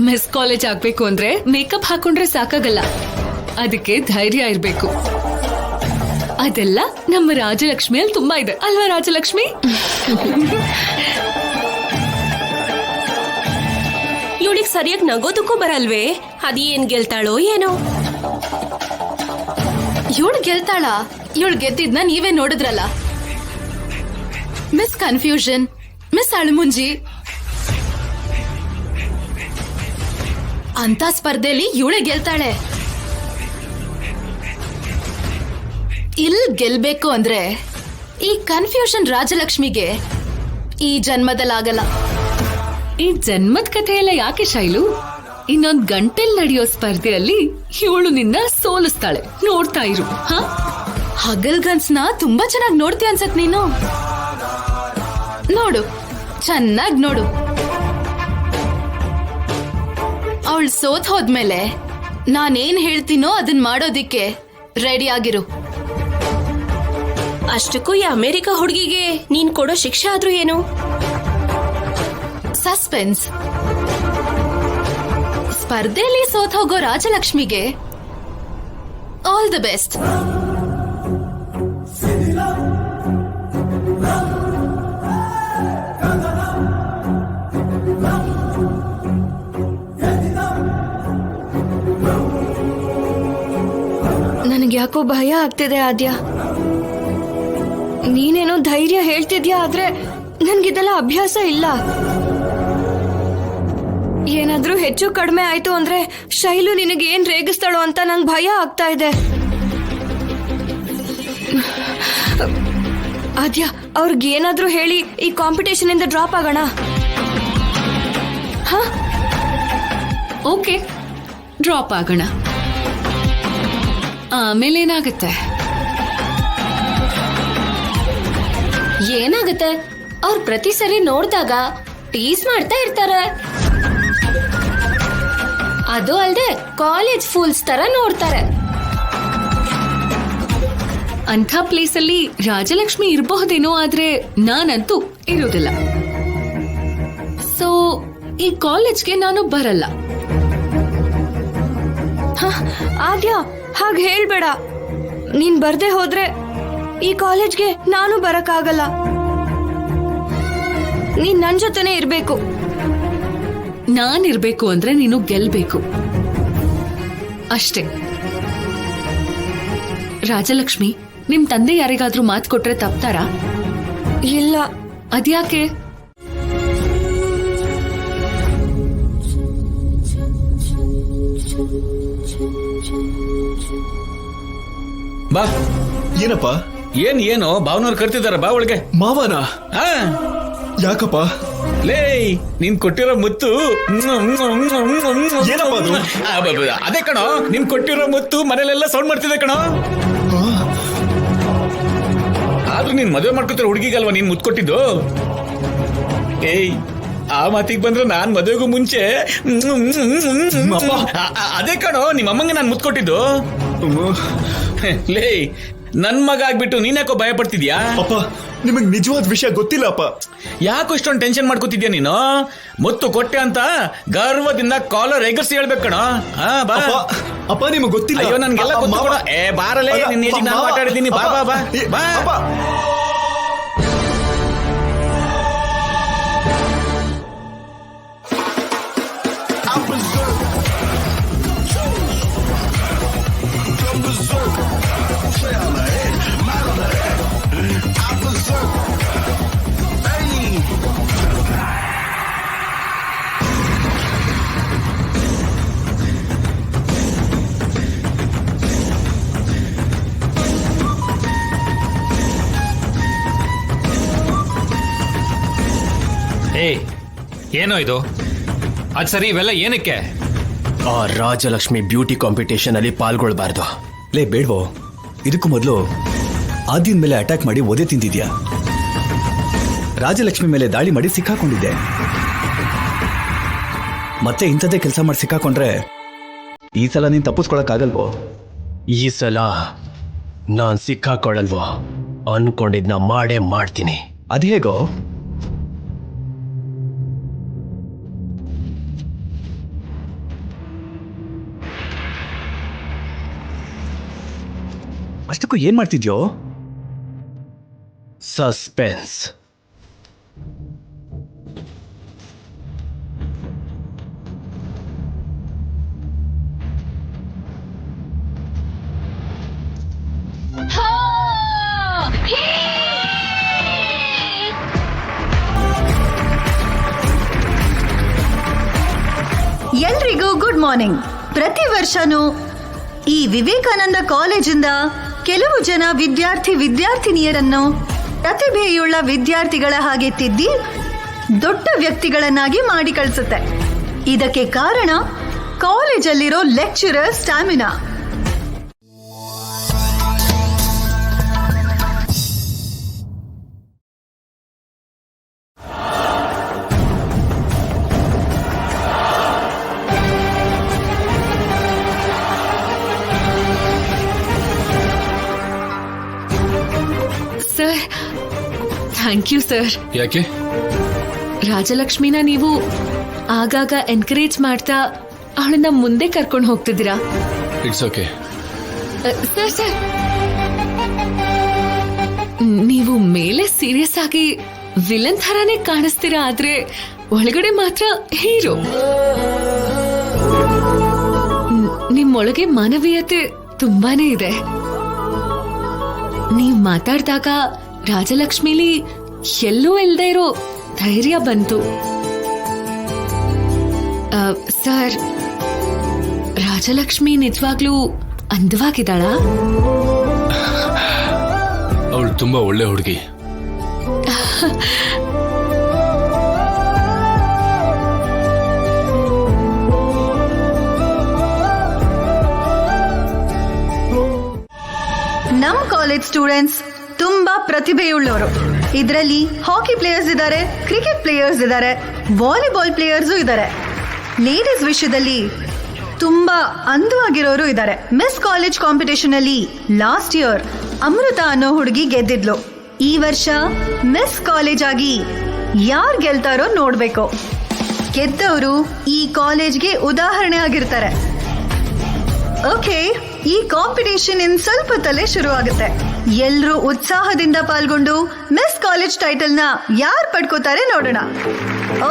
Miss college ಆಗ್ಬೇಕು ಅಂದ್ರೆ makeup ಹಾಕೊಂಡ್ರೆ ಸಾಕಾಗಲ್ಲ, ಅದಕ್ಕೆ ಧೈರ್ಯ ಇರ್ಬೇಕು. ಅದೆಲ್ಲ ನಮ್ಮ ರಾಜಲಕ್ಷ್ಮಿಯಲ್ಲಿ ತುಂಬಾ ಇದೆ ಅಲ್ವಾ ರಾಜಲಕ್ಷ್ಮಿ? ಇವಳಿಗೆ ಸರಿಯಾಗಿ ನಗೋದಕ್ಕೂ ಬರಲ್ವೇ? ಅದೇನ್ ಗೆಲ್ತಾಳೋ ಏನೋ. ಇವಳು ಗೆಲ್ತಾಳ? ಇವಳು ಗೆದ್ದಿದ್ನ ನೀವೇ ನೋಡಿದ್ರಲ್ಲ. ಮಿಸ್ ಕನ್ಫ್ಯೂಷನ್, ಮಿಸ್ ಅಳುಮುಂಜಿ ಅಂತ ಸ್ಪರ್ಧೆಯಲ್ಲಿ ಇವಳೆ ಗೆಲ್ತಾಳೆ. ಇಲ್ಲಿ ಗೆಲ್ಬೇಕು ಅಂದ್ರೆ ಈ ಕನ್ಫ್ಯೂಷನ್ ರಾಜಲಕ್ಷ್ಮಿಗೆ ಈ ಜನ್ಮದಲ್ಲಾಗಲ್ಲ. ಈ ಜನ್ಮದ ಕಥೆ ಎಲ್ಲ ಯಾಕೆ ಶೈಲು? ಇನ್ನೊಂದ್ ಗಂಟೆಲ್ ನಡೆಯೋ ಸ್ಪರ್ಧೆಯಲ್ಲಿ ಇವಳು ನಿನ್ನ ಸೋಲಿಸ್ತಾಳೆ, ನೋಡ್ತಾ ಇರು. ಹಗಲ್ಗನ್ಸ್ನ ತುಂಬಾ ಚೆನ್ನಾಗಿ ನೋಡ್ತೀಯ ಅನ್ಸತ್ ನೀನು. ನೋಡು, ಚೆನ್ನಾಗ್ ನೋಡು. ಅವಳು ಸೋತ್ ಹೋದ್ಮೇಲೆ ನಾನೇನ್ ಹೇಳ್ತೀನೋ ಅದನ್ ಮಾಡೋದಿಕ್ಕೆ ರೆಡಿ ಆಗಿರು. ಅಷ್ಟಕ್ಕೂ ಈ ಅಮೆರಿಕ ಹುಡುಗಿಗೆ ನೀನ್ ಕೊಡೋ ಶಿಕ್ಷೆ ಆದ್ರೂ ಏನು? ಸಸ್ಪೆನ್ಸ್. ಸ್ಪರ್ಧೆಯಲ್ಲಿ ಸೋತ್ ಹೋಗೋ ರಾಜಲಕ್ಷ್ಮಿಗೆ ಆಲ್ ದಿ ಬೆಸ್ಟ್. ನನಗ್ಯಾಕೋ ಭಯ ಆಗ್ತಿದೆ ಆದ್ಯ. ನೀನೇನೋ ಧೈರ್ಯ ಹೇಳ್ತಿದ್ಯಾ, ಆದ್ರೆ ನನ್ಗಿದೆಲ್ಲ ಅಭ್ಯಾಸ ಇಲ್ಲ. ಏನಾದ್ರೂ ಹೆಚ್ಚು ಕಡಿಮೆ ಆಯ್ತು ಅಂದ್ರೆ ಶೈಲು ನಿನಗೆ ಏನ್ ರೇಗಿಸ್ತಾಳೋ ಅಂತ ನಂಗೆ ಭಯ ಆಗ್ತಾ ಇದೆ. ಆದ್ಯ, ಅವ್ರಿಗೇನಾದ್ರೂ ಹೇಳಿ ಈ ಕಾಂಪಿಟೇಷನ್ ಇಂದ ಡ್ರಾಪ್ ಆಗೋಣ. ಓಕೆ, ಡ್ರಾಪ್ ಆಗೋಣ. ಆಮೇಲೆ ಏನಾಗುತ್ತೆ? ಏನಾಗುತ್ತೆ? ಅವ್ರು ಪ್ರತಿ ಸರಿ ನೋಡಿದಾಗ ಟೀಸ್ ಮಾಡ್ತಾ ಇರ್ತಾರೆ. ಅದು ಅಲ್ಲದೆ ಕಾಲೇಜ್ ಫೂಲ್ಸ್ ತರ ನೋಡ್ತಾರೆ. ಅಂಥ ಪ್ಲೇಸ್ ಅಲ್ಲಿ ರಾಜಲಕ್ಷ್ಮಿ ಇರಬಹುದೇನೋ, ಆದ್ರೆ ನಾನಂತೂ ಇರೋದಿಲ್ಲ. ಸೊ ಈ ಕಾಲೇಜ್ಗೆ ನಾನು ಬರಲ್ಲ. ಆದ್ಯ, ಹಾಗೆ ಹೇಳ್ಬೇಡ. ನೀನ್ ಬರ್ದೆ ಹೋದ್ರೆ ಈ ಕಾಲೇಜ್ಗೆ ನಾನು ಬರಕ್ಕಾಗಲ್ಲ. ನೀನ್ ನನ್ ಜೊತೆನೆ ಇರ್ಬೇಕು. ನಾನಿರ್ಬೇಕು ಅಂದ್ರೆ ನೀನು ಗೆಲ್ಬೇಕು ಅಷ್ಟೇ. ರಾಜಲಕ್ಷ್ಮಿ, ನಿಮ್ ತಂದೆ ಯಾರಿಗಾದ್ರೂ ಮಾತು ಕೊಟ್ರೆ ತಪ್ತಾರಾ? ಇಲ್ಲ. ಅದ್ಯಾಕೆ? ಬಾ. ಏನಪ್ಪ? ಏನು ಭಾವನವ್ರು ಕರ್ತಿದಾರ, ಬಾ ಒಳಗೆ. ಮಾವನ? ಯಾಕಪ್ಪ? ಲೇ, ನೀನ್ ಕೊಟ್ಟಿರೋ ಮುತ್ತು. ಏನಪ್ಪ ಅದು? ಅದೇ ಕಣೋ, ನೀನ್ ಕೊಟ್ಟಿರೋ ಮುತ್ತು ಮನೇಲೆಲ್ಲ ಸೌಂಡ್ ಮಾಡ್ತಿದೆ ಕಣೋ. ಆದ್ರೂ ನೀನ್ ಮದುವೆ ಮಾಡ್ಕೊತಿರೋ ಹುಡುಗಿಗಲ್ವಾ ನೀನ್ ಮುತ್ತು ಕೊಟ್ಟಿದ್ದು? ಏಯ್, ಆ ಮಾತಿಗೆ ಬಂದ್ರೆ ನಾನ್ ಮದುವೆಗೂ ಮುಂಚೆ ಅದೇ ಕಣೋ ನಿಮ್ಮ ಅಮ್ಮಂಗೆ ನಾನ್ ಮುತ್ತು ಕೊಟ್ಟಿದ್ದು. ಲೇ, ನನ್ ಮಗ ಆಗ್ಬಿಟ್ಟು ನೀನ್ಯಾಕೋ ಭಯ ಪಡ್ತಿದ್ಯಾ? ಅಪ್ಪ, ನಿಮಗ್ ನಿಜವಾದ ವಿಷಯ ಗೊತ್ತಿಲ್ಲ ಅಪ್ಪ. ಯಾಕೋ ಇಷ್ಟೊಂದು ಟೆನ್ಷನ್ ಮಾಡ್ಕೋತಿದ್ಯಾ ನೀನು? ಮುತ್ತು ಕೊಟ್ಟೆ ಅಂತ ಗರ್ವದಿಂದ ಕಾಲರ್ ಎಗರ್ಸಿ ಹೇಳ್ಬೇಕು ಕಣ. ಅಪ್ಪ, ನಿಮಗ್ ಗೊತ್ತಿಲ್ಲ. ಅಯ್ಯೋ, ನನ್ಗೆಲ್ಲ ಗೊತ್ತು ಕಣ. ಬಾರಲೇ, ನಿನ್ನ ಏಜಿಗೆ ನಾನು ಮಾತಾಡಿದ್ದೀನಿ. ಬಾ ಬಾ ಬಾ ಬಾ. ಏನೋ ಇದು? ಅದ್ ಸರಿ, ಇವೆಲ್ಲ ಏನಕ್ಕೆ? ಆ ರಾಜಲಕ್ಷ್ಮಿ ಬ್ಯೂಟಿ ಕಾಂಪಿಟೇಷನ್ ಅಲ್ಲಿ ಪಾಲ್ಗೊಳ್ಬಾರ್ದು. ಲೇ, ಬೇಡ್ವೋ? ಇದಕ್ಕೂ ಮೊದಲು ಆದ್ಯನ್ ಮೇಲೆ ಅಟ್ಯಾಕ್ ಮಾಡಿ ಒದೆ ತಿಂತಿದ್ಯಾ. ರಾಜಲಕ್ಷ್ಮಿ ಮೇಲೆ ದಾಳಿ ಮಾಡಿ ಸಿಕ್ಕಾಕೊಂಡಿದ್ದೆ. ಮತ್ತೆ ಇಂಥದ್ದೇ ಕೆಲಸ ಮಾಡಿ ಸಿಕ್ಕಾಕೊಂಡ್ರೆ ಈ ಸಲ ನೀನ್ ತಪ್ಪಿಸ್ಕೊಳಕ್ಕಾಗಲ್ವೋ? ಈ ಸಲ ನಾನ್ ಸಿಕ್ಕಾಕೊಳ್ಳಲ್ವೋ? ಅನ್ಕೊಂಡಿದ್ನ ಮಾಡೇ ಮಾಡ್ತೀನಿ. ಅದೇಗೋ? ಅಷ್ಟಕ್ಕೂ ಏನ್ ಮಾಡ್ತಿದ್ಯೋ? ಸಸ್ಪೆನ್ಸ್. ಎಲ್ರಿಗೂ ಗುಡ್ ಮಾರ್ನಿಂಗ್. ಪ್ರತಿ ವರ್ಷನೂ ಈ ವಿವೇಕಾನಂದ ಕಾಲೇಜಿಂದ ಕೆಲವು ಜನ ವಿದ್ಯಾರ್ಥಿನಿಯರನ್ನು ಪ್ರತಿಭೆಯುಳ್ಳ ವಿದ್ಯಾರ್ಥಿಗಳ ಹಾಗೆ ತಿದ್ದಿ ದೊಡ್ಡ ವ್ಯಕ್ತಿಗಳನ್ನಾಗಿ ಮಾಡಿ ಕಳಿಸುತ್ತೆ. ಇದಕ್ಕೆ ಕಾರಣ ಕಾಲೇಜಲ್ಲಿರೋ lecturer stamina. Sir, thank you sir. ಯಾಕೆ? ರಾಜಲಕ್ಷ್ಮಿನ ನೀವು ಆಗಾಗ ಎನ್ಕರೇಜ್ ಮಾಡ್ತಾ ಅವಳನ್ನ ಮುಂದೆ ಕರ್ಕೊಂಡು ಹೋಗ್ತಿದ್ದೀರಾ. It's okay. ಸರ್ ಸರ್, ನೀವು ಮೇಲೆ ಸೀರಿಯಸ್ ಆಗಿ ವಿಲನ್ ಥರಾನೇ ಕಾಣಿಸ್ತೀರಾ, ಆದ್ರೆ ಒಳಗಡೆ ಮಾತ್ರ ಹೀರೋ. ನಿಮ್ಮೊಳಗೆ ಮಾನವೀಯತೆ ತುಂಬಾನೇ ಇದೆ. ನೀವ್ ಮಾತಾಡ್ದಾಗ ರಾಜಲಕ್ಷ್ಮಿಲಿ ಎಲ್ಲೂ ಇಲ್ದೇ ಇರೋ ಧೈರ್ಯ ಬಂತು. ಸರ್, ರಾಜಲಕ್ಷ್ಮಿ ನಿಜವಾಗ್ಲೂ ಅಂದವಾಗಿದ್ದಾಳ? ಅವಳು ತುಂಬಾ ಒಳ್ಳೆ ಹುಡುಗಿ. ನಮ್ ಕಾಲೇಜ್ ಸ್ಟೂಡೆಂಟ್ಸ್ ತುಂಬಾ ಪ್ರತಿಭೆಯುಳ್ಳವರು. ಇದರಲ್ಲಿ ಹಾಕಿ ಪ್ಲೇಯರ್ಸ್ ಇದ್ದಾರೆ, ಕ್ರಿಕೆಟ್ ಪ್ಲೇಯರ್ಸ್ ಇದ್ದಾರೆ, ವಾಲಿಬಾಲ್ ಪ್ಲೇಯರ್ಸು ಇದ್ದಾರೆ. ಲೇಡೀಸ್ ವಿಷಯದಲ್ಲಿ ತುಂಬಾ ಅಂದವಾಗಿರೋರು ಇದ್ದಾರೆ. ಮಿಸ್ ಕಾಲೇಜ್ ಕಾಂಪಿಟೇಷನ್ ಅಲ್ಲಿ ಲಾಸ್ಟ್ ಇಯರ್ ಅಮೃತ ಅನ್ನೋ ಹುಡುಗಿ ಗೆದ್ದಿದ್ಲು. ಈ ವರ್ಷ ಮಿಸ್ ಕಾಲೇಜ್ ಆಗಿ ಯಾರು ಗೆಲ್ತಾರೋ ನೋಡ್ಬೇಕು. ಗೆದ್ದವರು ಈ ಕಾಲೇಜ್ಗೆ ಉದಾಹರಣೆ ಆಗಿರ್ತಾರೆ. ಓಕೆ, ಈ ಕಾಂಪಿಟೇಷನ್ ಇನ್ ಸ್ವಲ್ಪ ತಲೆ ಶುರು ಆಗುತ್ತೆ. ಎಲ್ರೂ ಉತ್ಸಾಹದಿಂದ ಪಾಲ್ಗೊಂಡು ಮಿಸ್ ಕಾಲೇಜ್ ಟೈಟಲ್ ನ ಯಾರು ಪಡ್ಕೋತಾರೆ ನೋಡೋಣ.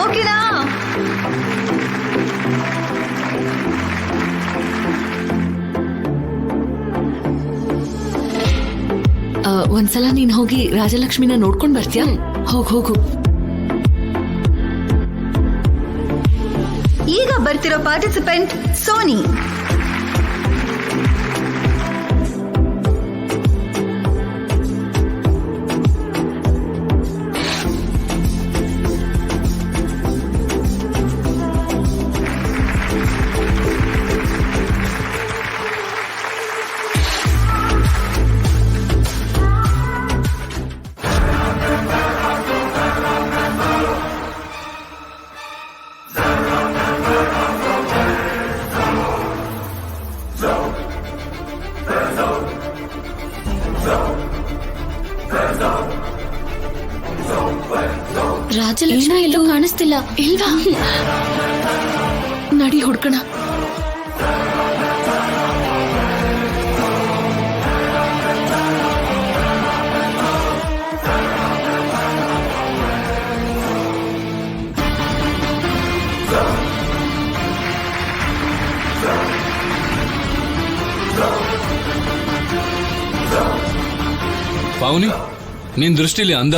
ಓಕೆನಾ? ಒಂದ್ಸಲ ನೀನ್ ಹೋಗಿ ರಾಜಲಕ್ಷ್ಮಿನ ನೋಡ್ಕೊಂಡ್ ಬರ್ತೀಯಾ? ಹೋಗು. ಈಗ ಬರ್ತಿರೋ ಪಾರ್ಟಿಸಿಪೆಂಟ್ ಸೋನಿ. ರಾಜಲಕ್ಷ್ಮಿ ಎಲ್ಲೂ ಕಾಣಿಸ್ತಿಲ್ಲ. ಇಲ್ವಾ? ನಡಿ ಹುಡ್ಕಣ. ಪಾವನಿ, ನಿನ್ ದೃಷ್ಟಿಲಿ ಅಂದ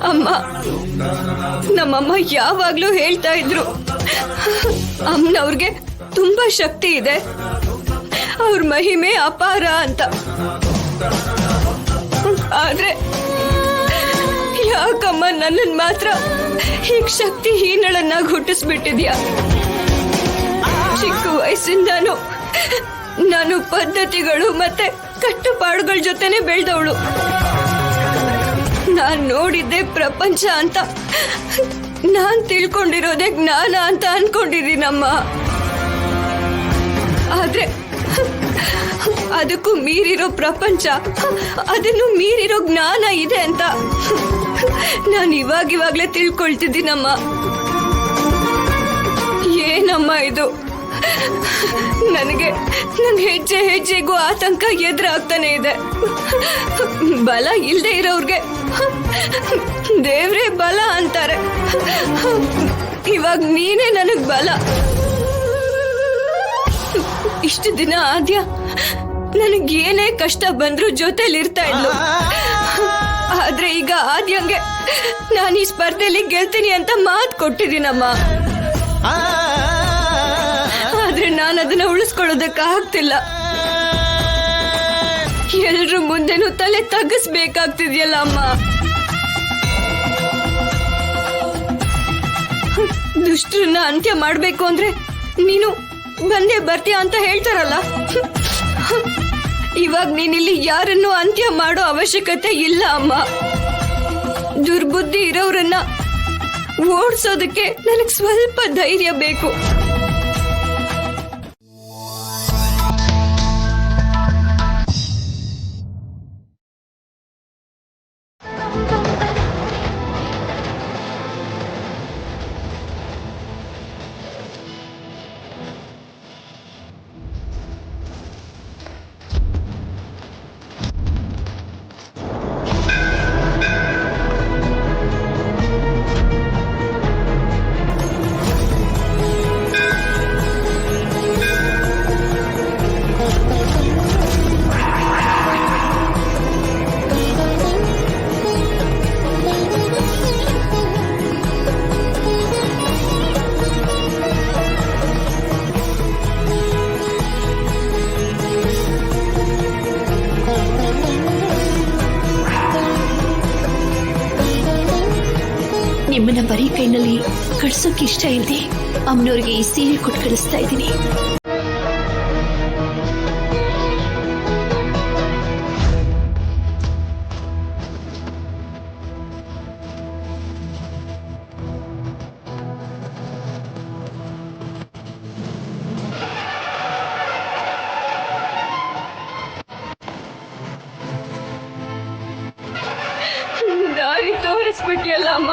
ಅಮ್ಮ, ನಮ್ಮಮ್ಮ ಯಾವಾಗ್ಲೂ ಹೇಳ್ತಾ ಇದ್ರು ಅಮ್ಮನವ್ರಿಗೆ ತುಂಬಾ ಶಕ್ತಿ ಇದೆ, ಅವ್ರ ಮಹಿಮೆ ಅಪಾರ ಅಂತ. ಆದ್ರೆ ಯಾಕಮ್ಮ ನನ್ನನ್ ಮಾತ್ರ ಹೀಗ್ ಶಕ್ತಿ ಹೀನಳನ್ನಾಗಿ ಹುಟ್ಟಿಸ್ಬಿಟ್ಟಿದ್ಯಾ? ಚಿಕ್ಕ ವಯಸ್ಸಿಂದಾನು ನಾನು ಪದ್ಧತಿಗಳು ಮತ್ತೆ ಕಟ್ಟುಪಾಡುಗಳ ಜೊತೆನೆ ಬೆಳೆದವಳು. ನಾನ್ ನೋಡಿದ್ದೆ ಪ್ರಪಂಚ ಅಂತ, ನಾನ್ ತಿಳ್ಕೊಂಡಿರೋದೇ ಜ್ಞಾನ ಅಂತ ಅನ್ಕೊಂಡಿದ್ದೀನಮ್ಮ. ಆದ್ರೆ ಅದಕ್ಕೂ ಮೀರಿರೋ ಪ್ರಪಂಚ, ಅದನ್ನು ಮೀರಿರೋ ಜ್ಞಾನ ಇದೆ ಅಂತ ನಾನು ಇವಾಗ್ಲೇ ತಿಳ್ಕೊಳ್ತಿದ್ದೀನಮ್ಮ. ಏನಮ್ಮ ಇದು? ನನಗೆ ನನ್ ಹೆಜ್ಜೆ ಹೆಜ್ಜೆಗೂ ಆತಂಕ ಎದುರಾಗ್ತಾನೆ ಇದೆ. ಬಲ ಇಲ್ದೇ ಇರೋರ್ಗೆ ದೇವ್ರೇ ಬಲ ಅಂತಾರೆ. ಇವಾಗ ನೀನೇ ನನಗ್ ಬಲ. ಇಷ್ಟು ದಿನ ಆದ್ಯ ನನಗೇನೇ ಕಷ್ಟ ಬಂದ್ರು ಜೊತೆಲಿರ್ತಾ ಇದ್ಲು. ಆದ್ರೆ ಈಗ ಆದ್ಯಂಗೆ ನಾನು ಈ ಸ್ಪರ್ಧೆಯಲ್ಲಿ ಗೆಲ್ತೀನಿ ಅಂತ ಮಾತು ಕೊಟ್ಟಿದ್ದೀನಮ್ಮ. ಆದ್ರೆ ನಾನು ಅದನ್ನ ಉಳಿಸ್ಕೊಳ್ಳೋದಕ್ಕೆ ಆಗ್ತಿಲ್ಲ. ಎಲ್ರ ಮುಂದೆನೂ ತಲೆ ತಗ್ಗಿಸ್ಬೇಕಾಗ್ತಿದ್ಯಲ್ಲ ಅಮ್ಮ. ದುಷ್ಟರನ್ನ ಅಂತ್ಯ ಮಾಡ್ಬೇಕು ಅಂದ್ರೆ ನೀನು ಬಂದೇ ಬರ್ತೀಯ ಅಂತ ಹೇಳ್ತಾರಲ್ಲ. ಇವಾಗ ನೀನಿಲ್ಲಿ ಯಾರನ್ನು ಅಂತ್ಯ ಮಾಡೋ ಅವಶ್ಯಕತೆ ಇಲ್ಲ ಅಮ್ಮ. ದುರ್ಬುದ್ಧಿ ಇರೋರನ್ನ ಓಡಿಸೋದಕ್ಕೆ ನನಗೆ ಸ್ವಲ್ಪ ಧೈರ್ಯ ಬೇಕು. ನಿಮ್ಮನ್ನ ಬರೀ ಕೈನಲ್ಲಿ ಕಳ್ಸೋಕೆ ಇಷ್ಟ ಇಲ್ಲದೆ ಅಮ್ಮನವ್ರಿಗೆ ಈ ಸೀರೆ ಕೊಟ್ಟು ಕಳಿಸ್ತಾ ಇದ್ದೀನಿ. ದಾರಿ ತೋರಿಸ್ಬಿಟ್ಟಿಯಲ್ಲ ಅಮ್ಮ.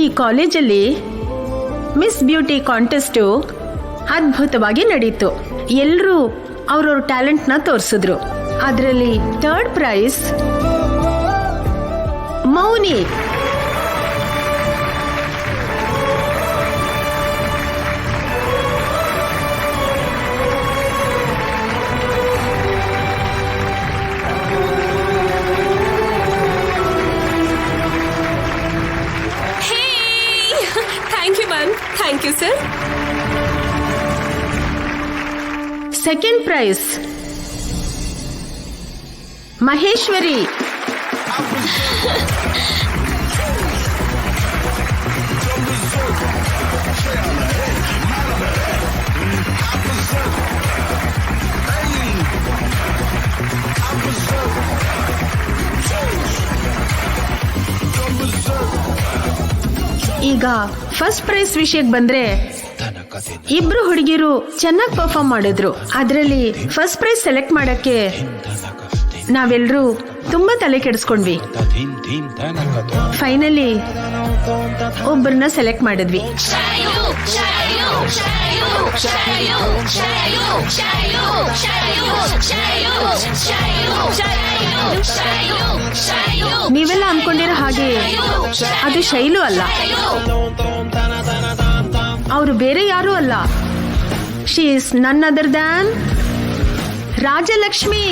ಈ ಕಾಲೇಜಲ್ಲಿ ಮಿಸ್ ಬ್ಯೂಟಿ ಕಾಂಟೆಸ್ಟು ಅದ್ಭುತವಾಗಿ ನಡೀತು. ಎಲ್ಲರೂ ಅವ್ರವ್ರ ಟ್ಯಾಲೆಂಟ್ನ ತೋರಿಸಿದ್ರು. ಅದರಲ್ಲಿ 3rd prize Mouni. Second prize Maheshwari. ಈಗ ಫಸ್ಟ್ ಪ್ರೈಸ್ ವಿಷಯಕ್ಕೆ ಬಂದ್ರೆ ಇಬ್ರು ಹುಡುಗಿರು ಚೆನ್ನಾಗಿ ಪರ್ಫಾರ್ಮ್ ಮಾಡಿದ್ರು. ಅದರಲ್ಲಿ ಫಸ್ಟ್ ಪ್ರೈಸ್ ಸೆಲೆಕ್ಟ್ ಮಾಡಕ್ಕೆ ನಾವೆಲ್ಲರೂ ತುಂಬಾ ತಲೆ ಕೆಡಿಸ್ಕೊಂಡ್ವಿ. ಫೈನಲಿ ಒಬ್ಬರನ್ನ ಸೆಲೆಕ್ಟ್ ಮಾಡಿದ್ವಿ. ನೀವೆಲ್ಲ ಅನ್ಕೊಂಡಿರೋ ಹಾಗೆ ಅದು ಶೈಲು ಅಲ್ಲ, ಅವರು ಬೇರೆ ಯಾರೂ ಅಲ್ಲ. She is none other than Rajalakshmi.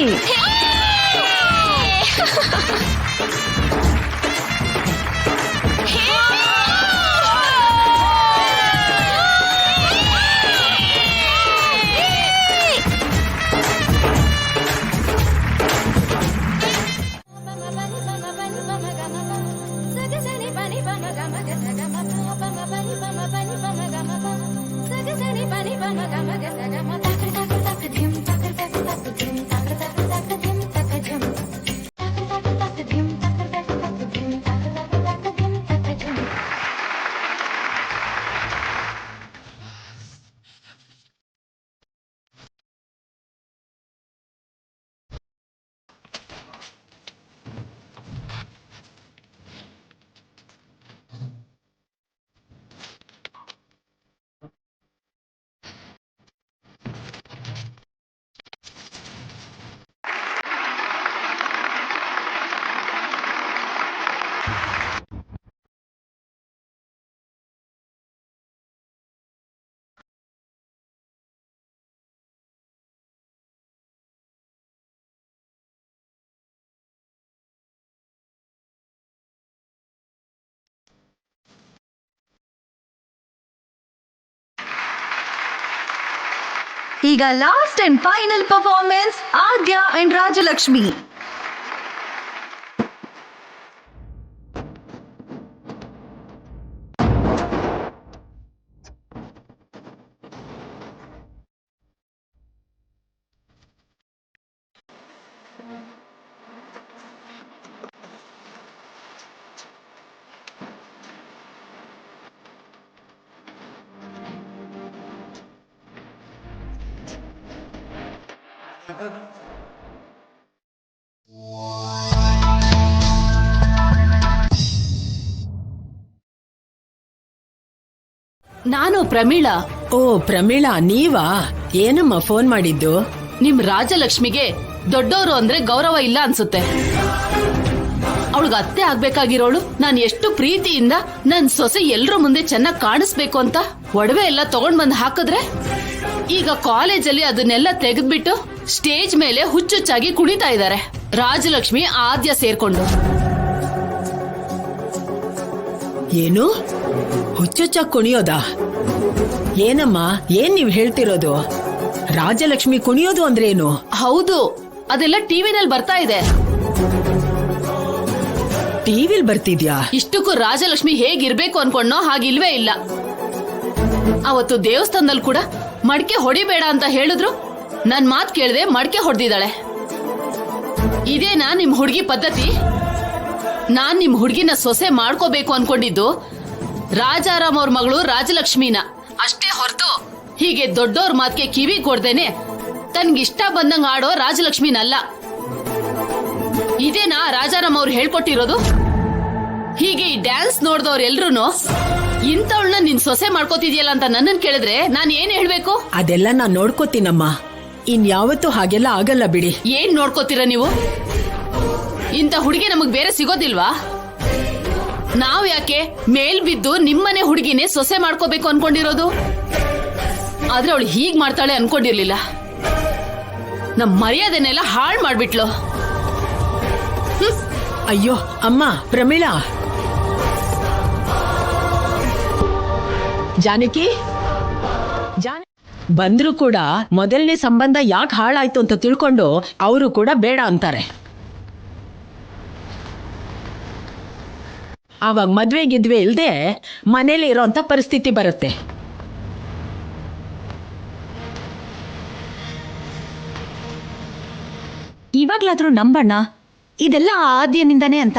ಈಗ last and final performance Adya and Rajalakshmi. ನಾನು ಪ್ರಮೀಳಾ. ಓ ಪ್ರಮೀಳಾ, ನೀವಾ? ಏನಮ್ಮ ಫೋನ್ ಮಾಡಿದ್ದು? ನಿಮ್ ರಾಜಲಕ್ಷ್ಮಿಗೆ ದೊಡ್ಡವರು ಅಂದ್ರೆ ಗೌರವ ಇಲ್ಲ ಅನ್ಸುತ್ತೆ. ಅವಳಿಗೆ ಅತ್ತೆ ಆಗ್ಬೇಕಾಗಿರೋಳು ನಾನು ಎಷ್ಟು ಪ್ರೀತಿಯಿಂದ ನನ್ ಸೊಸೆ ಎಲ್ರ ಮುಂದೆ ಚೆನ್ನಾಗಿ ಕಾಣಿಸ್ಬೇಕು ಅಂತ ಒಡವೆ ಎಲ್ಲ ತಗೊಂಡ್ ಬಂದ್ ಹಾಕಿದ್ರೆ, ಈಗ ಕಾಲೇಜಲ್ಲಿ ಅದನ್ನೆಲ್ಲ ತೆಗೆದ್ಬಿಟ್ಟು ಸ್ಟೇಜ್ ಮೇಲೆ ಹುಚ್ಚುಚ್ಚಾಗಿ ಕುಣಿತಾ ಇದ್ದಾರೆ ರಾಜಲಕ್ಷ್ಮಿ ಆದ್ಯ ಸೇರ್ಕೊಂಡು. ಏನು ಹುಚ್ಚುಚ್ಚಾಗಿ ಕುಣಿಯೋದಾ? ಏನಮ್ಮ, ಏನ್ ನೀವ್ ಹೇಳ್ತಿರೋದು? ರಾಜಲಕ್ಷ್ಮಿ ಕುಣಿಯೋದು ಅಂದ್ರೆ ಏನು? ಹೌದು, ಅದೆಲ್ಲ ಟಿವಿನಲ್ಲಿ ಬರ್ತಾ ಇದೆ. ಟಿವಿಲ್ ಬರ್ತಿದ್ಯಾ? ಇಷ್ಟಕ್ಕೂ ರಾಜಲಕ್ಷ್ಮಿ ಹೇಗಿರ್ಬೇಕು ಅನ್ಕೊಂಡೋ ಹಾಗಿಲ್ವೇ ಇಲ್ಲ. ಅವತ್ತು ದೇವಸ್ಥಾನದಲ್ಲಿ ಕೂಡ ಮಡಕೆ ಹೊಡಿಬೇಡ ಅಂತ ಹೇಳಿದ್ರು, ನನ್ ಮಾತ್ ಕೇಳದೆ ಮಡಕೆ ಹೊಡೆದಿದ್ದಾಳೆ. ಇದೇನಾ ನಿಮ್ ಹುಡುಗಿ ಪದ್ಧತಿ? ನಾನ್ ನಿಮ್ ಹುಡುಗಿನ ಸೊಸೆ ಮಾಡ್ಕೋಬೇಕು ಅನ್ಕೊಂಡಿದ್ದು ರಾಜಾರಾಮ್ ಅವ್ರ ಮಗಳು ರಾಜಲಕ್ಷ್ಮಿನ ಅಷ್ಟೇ ಹೊರತು ಹೀಗೆ ದೊಡ್ಡವ್ರ ಮಾತ್ಗೆ ಕಿವಿ ಕೊಡ್ದೇನೆ ತನ್ಗಿಷ್ಟ ಬಂದಂಗ ಆಡೋ ರಾಜಲಕ್ಷ್ಮಿನಲ್ಲ. ಇದೇನಾ ರಾಜಾರಾಮ್ ಅವ್ರು ಹೇಳ್ಕೊಟ್ಟಿರೋದು? ಹೀಗೆ ಈ ಡ್ಯಾನ್ಸ್ ನೋಡ್ದವ್ರ ಎಲ್ರು ಇಂಥವಳನ್ನ ನಿನ್ ಸೊಸೆ ಮಾಡ್ಕೋತಿದ್ಯಲ್ಲ ಅಂತ ನನ್ನನ್ ಕೇಳಿದ್ರೆ ನಾನ್ ಏನ್ ಹೇಳ್ಬೇಕು? ಅದೆಲ್ಲ ನಾನ್ ನೋಡ್ಕೋತೀನಮ್ಮ. ಇನ್ಯಾವತ್ತೂ ಹಾಗೆಲ್ಲ ಆಗಲ್ಲ ಬಿಡಿ. ಏನ್ ನೋಡ್ಕೋತೀರ ನೀವು? ಇಂಥ ಹುಡುಗಿ ನಮಗ್ ಬೇರೆ ಸಿಗೋದಿಲ್ವಾ? ನಾವ್ ಯಾಕೆ ಮೇಲ್ ಬಿದ್ದು ನಿಮ್ಮನೆ ಹುಡುಗಿನೇ ಸೊಸೆ ಮಾಡ್ಕೋಬೇಕು ಅನ್ಕೊಂಡಿರೋದು? ಆದ್ರೆ ಅವಳು ಹೀಗ್ ಮಾಡ್ತಾಳೆ ಅನ್ಕೊಂಡಿರ್ಲಿಲ್ಲ. ನಮ್ ಮರ್ಯಾದೆನೆಲ್ಲ ಹಾಳ್ ಮಾಡ್ಬಿಟ್ಲು. ಅಯ್ಯೋ ಅಮ್ಮ ಪ್ರಮೀಳಾ. ಜಾನಕಿ, ಬಂದ್ರು ಕೂಡ ಮೊದಲನೇ ಸಂಬಂಧ ಯಾಕೆ ಹಾಳಾಯ್ತು ಅಂತ ತಿಳ್ಕೊಂಡು ಅವರು ಕೂಡ ಬೇಡ ಅಂತಾರೆ. ಆವಾಗ ಮದ್ವೆ ಗಿದ್ವೆ ಇಲ್ಲದೆ ಮನೇಲಿ ಇರೋಂಥ ಪರಿಸ್ಥಿತಿ ಬರುತ್ತೆ. ಇವಾಗ್ಲಾದ್ರೂ ನಂಬಣ್ಣ, ಇದೆಲ್ಲ ಆದ್ಯನಿಂದಾನೇ ಅಂತ.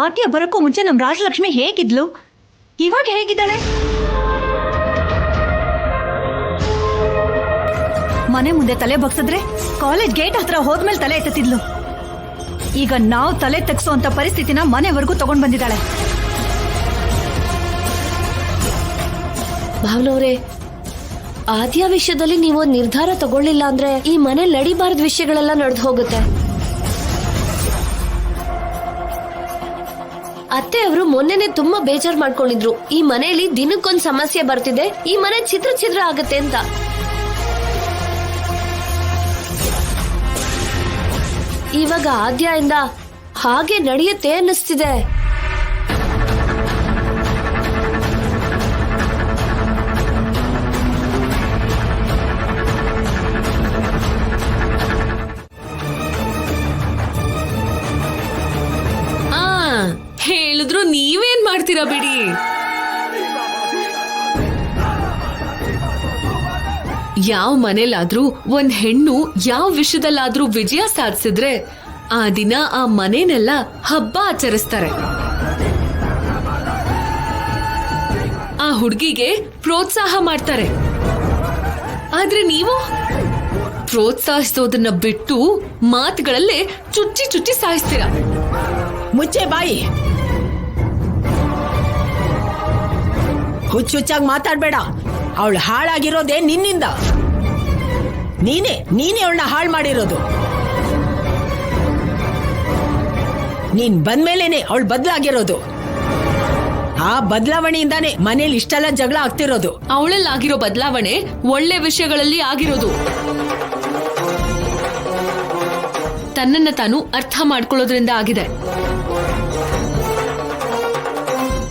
ಆದ್ಯ ಬರೋಕ್ಕೂ ಮುಂಚೆ ನಮ್ ರಾಜಲಕ್ಷ್ಮಿ ಹೇಗಿದ್ಲು, ಇವಾಗ ಹೇಗಿದ್ದಾಳೆ? ಮನೆ ಮುಂದೆ ತಲೆ ಬಗ್ಸಿದ್ರೆ ಕಾಲೇಜ್ ಗೇಟ್ ಹತ್ರ ಹೋದ್ಮೇಲೆ ತಲೆ ಎತ್ತುತ್ತಿದ್ಲು. ಈಗ ನಾವು ತಲೆ ತೆಗ್ಸೋಂತ ಪರಿಸ್ಥಿತಿನ ಮನೆವರೆಗೂ ತಗೊಂಡ್ ಬಂದಿದ್ದಾಳೆ. ಭಾವನವ್ರೆ, ಆದ್ಯ ವಿಷಯದಲ್ಲಿ ನೀವು ನಿರ್ಧಾರ ತಗೊಳ್ಳಿಲ್ಲ ಅಂದ್ರೆ ಈ ಮನೆ ನಡಿಬಾರ್ದ ವಿಷಯಗಳೆಲ್ಲ ನಡೆದು ಹೋಗುತ್ತೆ. ಅತ್ತೆ ಅವರು ಮೊನ್ನೆನೆ ತುಂಬಾ ಬೇಜಾರ್ ಮಾಡ್ಕೊಂಡಿದ್ರು. ಈ ಮನೆಯಲ್ಲಿ ದಿನಕ್ಕೊಂದ್ ಸಮಸ್ಯೆ ಬರ್ತಿದೆ, ಈ ಮನೆ ಚಿತ್ರ ಚಿತ್ರ ಆಗತ್ತೆ ಅಂತ. ಇವಾಗ ಆದ್ಯದಿಂದ ಹಾಗೆ ನಡೆಯುತ್ತೆ ಅನ್ನಿಸ್ತಿದೆ. ಹೇಳಿದ್ರು ನೀವೇನ್ ಮಾಡ್ತೀರಾ ಬಿಡಿ. ಯಾವ ಮನೇಲಾದ್ರೂ ಒಂದ್ ಹೆಣ್ಣು ಯಾವ ವಿಷಯದಲ್ಲಾದ್ರೂ ವಿಜಯ ಸಾಧಿಸಿದ್ರೆ ಆ ದಿನ ಆ ಮನೆನೆಲ್ಲ ಹಬ್ಬ ಆಚರಿಸ್ತಾರೆ. ಆ ಹುಡುಗಿಗೆ ಪ್ರೋತ್ಸಾಹ ಮಾಡ್ತಾರೆ. ಆದ್ರೆ ನೀವು ಪ್ರೋತ್ಸಾಹಿಸೋದನ್ನ ಬಿಟ್ಟು ಮಾತುಗಳಲ್ಲೇ ಚುಚ್ಚಿ ಚುಚ್ಚಿ ಸಾಯಿಸ್ತೀರಾ. ಮುಚ್ಚೆ ಬಾಯಿ, ಹುಚ್ಚುಚ್ಚಾಗಿ ಮಾತಾಡ್ಬೇಡ. ಅವಳು ಹಾಳಾಗಿರೋದೇ ನಿನ್ನಿಂದ. ನೀನೇ ಅವಳನ್ನ ಹಾಳು ಮಾಡಿರೋದು. ನೀನ್ ಬಂದ್ಮೇಲೇನೆ ಅವಳು ಬದಲಾಗಿರೋದು. ಆ ಬದಲಾವಣೆಯಿಂದಾನೇ ಮನೇಲಿ ಇಷ್ಟೆಲ್ಲ ಜಗಳ ಆಗ್ತಿರೋದು. ಅವಳಲ್ಲಿ ಆಗಿರೋ ಬದಲಾವಣೆ ಒಳ್ಳೆ ವಿಷಯಗಳಲ್ಲಿ ಆಗಿರೋದು. ತನ್ನನ್ನ ತಾನು ಅರ್ಥ ಮಾಡ್ಕೊಳ್ಳೋದ್ರಿಂದ ಆಗಿದೆ.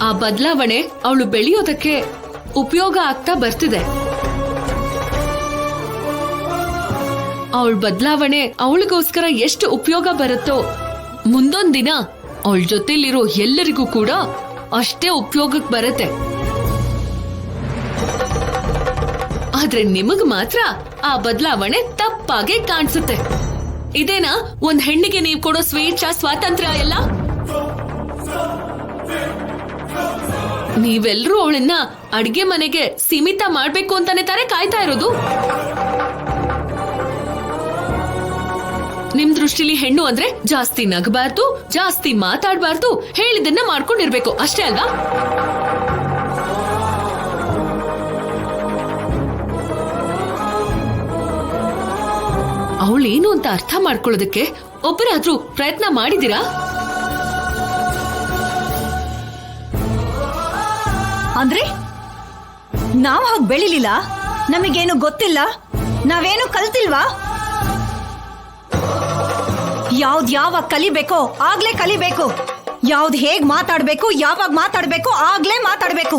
ಆ ಬದಲಾವಣೆ ಅವಳು ಬೆಳೆಯೋದಕ್ಕೆ ಉಪಯೋಗ ಆಗ್ತಾ ಬರ್ತಿದೆ. ಅವಳ ಬದಲಾವಣೆ ಅವಳಿಗೋಸ್ಕರ ಎಷ್ಟು ಉಪಯೋಗ ಬರುತ್ತೋ ಮುಂದೊಂದ್ ದಿನ ಅವಳ ಜೊತೆಲಿರೋ ಎಲ್ಲರಿಗೂ ಕೂಡ ಅಷ್ಟೇ ಉಪಯೋಗಕ್ಕೆ ಬರುತ್ತೆ. ಆದ್ರೆ ನಿಮಗ್ ಮಾತ್ರ ಆ ಬದಲಾವಣೆ ತಪ್ಪಾಗೆ ಕಾಣಿಸುತ್ತೆ. ಇದೇನಾ ಒಂದ್ ಹೆಣ್ಣಿಗೆ ನೀವು ಕೊಡೋ ಸ್ವೇಚ್ಛಾ ಸ್ವಾತಂತ್ರ್ಯ ಎಲ್ಲ? ನೀವೆಲ್ಲರೂ ಅವಳನ್ನ ಅಡ್ಗೆ ಮನೆಗೆ ಸೀಮಿತ ಮಾಡ್ಬೇಕು ಅಂತಾನೆ ತಾರೆ ಕಾಯ್ತಾ ಇರೋದು. ನಿಮ್ ದೃಷ್ಟಿಲಿ ಹೆಣ್ಣು ಅಂದ್ರೆ ಜಾಸ್ತಿ ನಗಬಾರ್ದು, ಜಾಸ್ತಿ ಮಾತಾಡಬಾರ್ದು, ಹೇಳಿದನ್ನ ಮಾಡ್ಕೊಂಡಿರ್ಬೇಕು ಅಷ್ಟೇ ಅಲ್ವಾ? ಅವಳೇನು ಅಂತ ಅರ್ಥ ಮಾಡ್ಕೊಳ್ಳೋದಕ್ಕೆ ಒಬ್ಬರಾದ್ರೂ ಪ್ರಯತ್ನ ಮಾಡಿದೀರಾ? ಅಂದ್ರೆ ನಾವ್ ಹಾಗೆ ಬೆಳಿಲಿಲ್ಲ, ನಮಗೇನು ಗೊತ್ತಿಲ್ಲ, ನಾವೇನು ಕಲ್ತಿಲ್ವಾ? ಯಾವ್ದ್ ಯಾವಾಗ ಕಲಿಬೇಕೋ ಆಗ್ಲೇ ಕಲಿಬೇಕು. ಯಾವ್ದ್ ಹೇಗ್ ಮಾತಾಡ್ಬೇಕು, ಯಾವಾಗ ಮಾತಾಡ್ಬೇಕು ಆಗ್ಲೇ ಮಾತಾಡ್ಬೇಕು.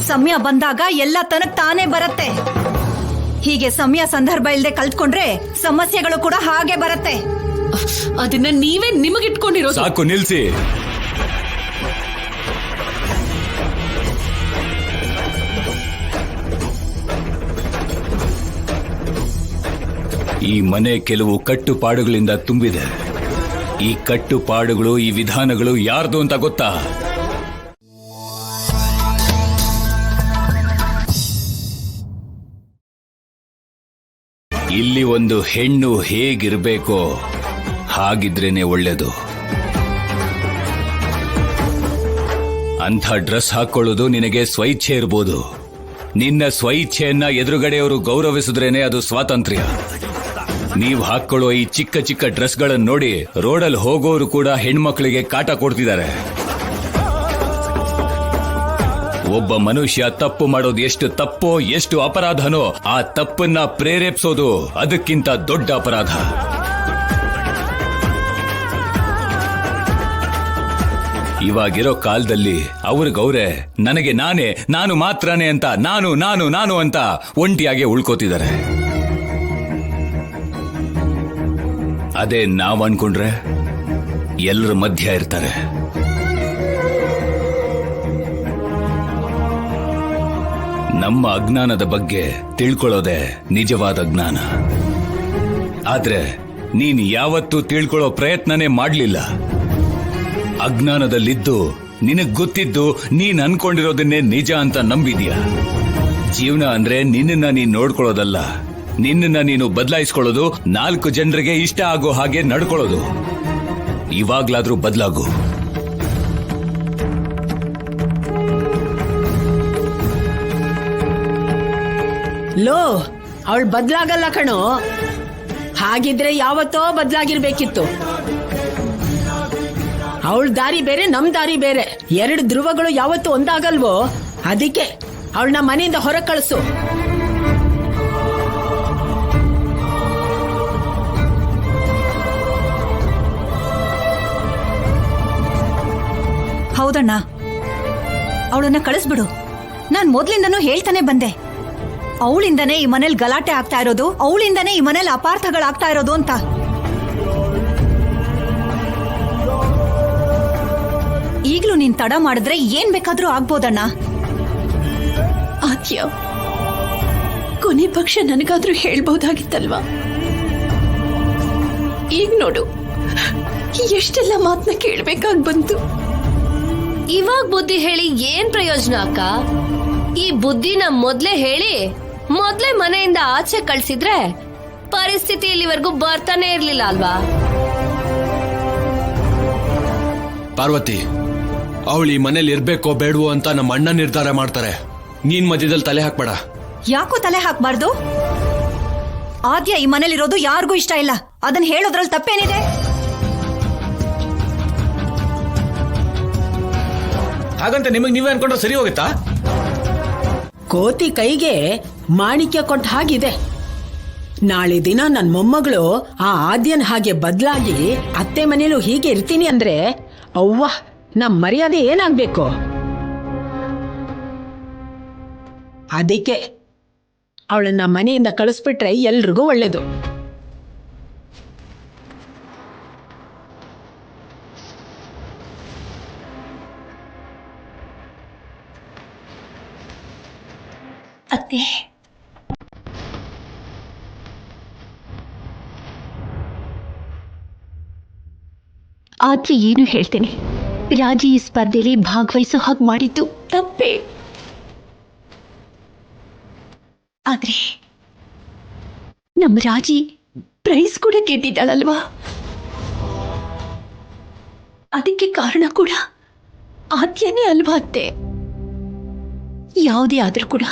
ಸಮಯ ಬಂದಾಗ ಎಲ್ಲ ತನಕ್ ತಾನೇ ಬರುತ್ತೆ. ಹೀಗೆ ಸಮಯ ಸಂದರ್ಭ ಇಲ್ಲದೆ ಕಲ್ತ್ಕೊಂಡ್ರೆ ಸಮಸ್ಯೆಗಳು ಕೂಡ ಹಾಗೆ ಬರುತ್ತೆ. ಅದನ್ನ ನೀವೇ ನಿಮಗಿಟ್ಕೊಂಡಿರೋ. ಸಾಕು, ನಿಲ್ಸಿ. ಈ ಮನೆ ಕೆಲವು ಕಟ್ಟುಪಾಡುಗಳಿಂದ ತುಂಬಿದೆ. ಈ ಕಟ್ಟುಪಾಡುಗಳು, ಈ ವಿಧಾನಗಳು ಯಾರ್ದು ಅಂತ ಗೊತ್ತಾ? ಇಲ್ಲಿ ಒಂದು ಹೆಣ್ಣು ಹೇಗಿರ್ಬೇಕೋ ಹಾಗಿದ್ರೇನೆ ಒಳ್ಳೇದು. ಅಂಥ ಡ್ರೆಸ್ ಹಾಕೊಳ್ಳೋದು ನಿನಗೆ ಸ್ವಇಚ್ಛೆ ಇರ್ಬೋದು. ನಿನ್ನ ಸ್ವಇಚ್ಛೆಯನ್ನ ಎದುರುಗಡೆಯವರು ಗೌರವಿಸಿದ್ರೇನೆ ಅದು ಸ್ವಾತಂತ್ರ್ಯ. ನೀವು ಹಾಕೊಳ್ಳೋ ಈ ಚಿಕ್ಕ ಚಿಕ್ಕ ಡ್ರೆಸ್ಗಳನ್ನು ನೋಡಿ ರೋಡಲ್ಲಿ ಹೋಗೋರು ಕೂಡ ಹೆಣ್ಮಕ್ಳಿಗೆ ಕಾಟ ಕೊಡ್ತಿದ್ದಾರೆ. ಒಬ್ಬ ಮನುಷ್ಯ ತಪ್ಪು ಮಾಡೋದು ಎಷ್ಟು ತಪ್ಪೋ, ಎಷ್ಟು ಅಪರಾಧನೋ, ಆ ತಪ್ಪನ್ನ ಪ್ರೇರೇಪಿಸೋದು ಅದಕ್ಕಿಂತ ದೊಡ್ಡ ಅಪರಾಧ. ಇವಾಗಿರೋ ಕಾಲದಲ್ಲಿ ಅವ್ರಿಗವ್ರೆ ನನಗೆ ನಾನೇ, ನಾನು ಮಾತ್ರನೇ ಅಂತ ನಾನು ನಾನು ನಾನು ಅಂತ ಒಂಟಿಯಾಗೆ ಉಳ್ಕೋತಿದ್ದಾರೆ. ಅದೇ ನಾವ್ ಅನ್ಕೊಂಡ್ರೆ ಎಲ್ಲರ ಮಧ್ಯ ಇರ್ತಾರೆ. ನಮ್ಮ ಅಜ್ಞಾನದ ಬಗ್ಗೆ ತಿಳ್ಕೊಳ್ಳೋದೆ ನಿಜವಾದ ಜ್ಞಾನ. ಆದ್ರೆ ನೀನ್ ಯಾವತ್ತೂ ತಿಳ್ಕೊಳ್ಳೋ ಪ್ರಯತ್ನನೇ ಮಾಡ್ಲಿಲ್ಲ. ಅಜ್ಞಾನದಲ್ಲಿದ್ದು ನಿನಗ್ ಗೊತ್ತಿದ್ದು ನೀನ್ ಅನ್ಕೊಂಡಿರೋದನ್ನೇ ನಿಜ ಅಂತ ನಂಬಿದ್ಯಾ. ಜೀವನ ಅಂದ್ರೆ ನಿನ್ನನ್ನ ನೀನ್ ನೋಡ್ಕೊಳ್ಳೋದಲ್ಲ, ನಿನ್ನನ್ನ ನೀನು ಬದಲಾಯಿಸ್ಕೊಳ್ಳೋದು, 4 ಜನರಿಗೆ ಇಷ್ಟ ಆಗೋ ಹಾಗೆ ನಡ್ಕೊಳ್ಳೋದು. ಇವಾಗ್ಲಾದ್ರೂ ಬದಲಾಗು. ಲೋ, ಅವಳು ಬದ್ಲಾಗಲ್ಲ ಕಣೋ. ಹಾಗಿದ್ರೆ ಯಾವತ್ತೋ ಬದ್ಲಾಗಿರ್ಬೇಕಿತ್ತು. ಅವಳ ದಾರಿ ಬೇರೆ, ನಮ್ ದಾರಿ ಬೇರೆ. 2 ಧ್ರುವಗಳು ಯಾವತ್ತೂ ಒಂದಾಗಲ್ವೋ? ಅದಕ್ಕೆ ಅವಳನ್ನ ಮನೆಯಿಂದ ಹೊರ ಕಳಿಸು. ಹೌದಣ್ಣ, ಅವಳನ್ನ ಕಳಿಸ್ಬಿಡು. ನಾನ್ ಮೊದ್ಲಿಂದನೂ ಹೇಳ್ತಾನೆ ಬಂದೆ, ಅವಳಿಂದನೇ ಈ ಮನೇಲಿ ಗಲಾಟೆ ಆಗ್ತಾ ಇರೋದು, ಅವಳಿಂದನೇ ಈ ಮನೇಲಿ ಅಪಾರ್ಥಗಳಾಗ್ತಾ ಇರೋದು ಅಂತ. ಈಗ್ಲೂ ನೀನ್ ತಡ ಮಾಡಿದ್ರೆ ಏನ್ ಬೇಕಾದ್ರೂ ಆಗ್ಬೋದಣ್ಣ. ಆದ್ಯ, ಕೊನೆ ಪಕ್ಷ ನನಗಾದ್ರೂ ಹೇಳ್ಬಹುದಾಗಿತ್ತಲ್ವಾ? ಈಗ ನೋಡು, ಎಷ್ಟೆಲ್ಲ ಮಾತನ್ನ ಕೇಳ್ಬೇಕಾಗ್ ಬಂತು. ಇವಾಗ ಬುದ್ಧಿ ಹೇಳಿ ಏನ್ ಪ್ರಯೋಜನ ಅಕ್ಕ? ಈ ಬುದ್ಧಿನ ಮೊದ್ಲೇ ಹೇಳಿ ಮೊದ್ಲೇ ಮನೆಯಿಂದ ಆಚೆ ಕಳ್ಸಿದ್ರೆ ಪರಿಸ್ಥಿತಿ ಇಲ್ಲಿವರೆಗೂ ಬರ್ತಾನೆ ಇರ್ಲಿಲ್ಲ ಅಲ್ವಾ? ಪಾರ್ವತಿ, ಅವಳು ಈ ಮನೇಲಿ ಇರ್ಬೇಕೋ ಬೇಡವೋ ಅಂತ ನಮ್ಮ ಅಣ್ಣ ನಿರ್ಧಾರ ಮಾಡ್ತಾರೆ. ನೀನ್ ಮಧ್ಯದಲ್ಲಿ ತಲೆ ಹಾಕ್ಬೇಡ. ಯಾಕೋ ತಲೆ ಹಾಕ್ಬಾರ್ದು? ಆದ್ಯ ಈ ಮನೇಲಿರೋದು ಯಾರಿಗೂ ಇಷ್ಟ ಇಲ್ಲ. ಅದನ್ನ ಹೇಳೋದ್ರಲ್ಲಿ ತಪ್ಪೇನಿದೆ? ಹಾಗಂತ ನಿಮಗೆ ನೀವೇ ಅನ್ಕೊಂಡ್ರೆ ಸರಿ ಹೋಗುತ್ತಾ? ಕೋತಿ ಕೈಗೆ ಮಾಣಿಕ್ಯ ಕೊಟ್ಟ ಹಾಗಿದೆ. ನಾಳೆ ದಿನ ನನ್ ಮೊಮ್ಮಗಳು ಆ ಆದ್ಯನ್ ಹಾಗೆ ಬದಲಾಗಿ ಅತ್ತೆ ಮನೇಲೂ ಹೀಗೆ ಇರ್ತೀನಿ ಅಂದ್ರೆ ಅವ್ವ, ನಮ್ ಮರ್ಯಾದೆ ಏನಾಗ್ಬೇಕು? ಅದಕ್ಕೆ ಅವಳನ್ನ ಮನೆಯಿಂದ ಕಳಿಸ್ಬಿಟ್ರೆ ಎಲ್ರಿಗೂ ಒಳ್ಳೇದು. ಅತ್ತೆ, ಆದ್ರೆ ಏನು ಹೇಳ್ತೇನೆ, ರಾಜಿ ಈ ಸ್ಪರ್ಧೆಯಲ್ಲಿ ಭಾಗವಹಿಸೋ ಹಾಗೆ ಮಾಡಿದ್ದು ತಪ್ಪೇ. ಆದ್ರೆ ನಮ್ಮ ರಾಜಿ ಪ್ರೈಸ್ ಕೂಡ ಗೆದ್ದಿದ್ದಾಳಲ್ವಾ? ಅದಕ್ಕೆ ಕಾರಣ ಕೂಡ ಆದ್ಯನೇ ಅಲ್ವಾ ಅತ್ತೆ? ಯಾವುದೇ ಆದ್ರೂ ಕೂಡ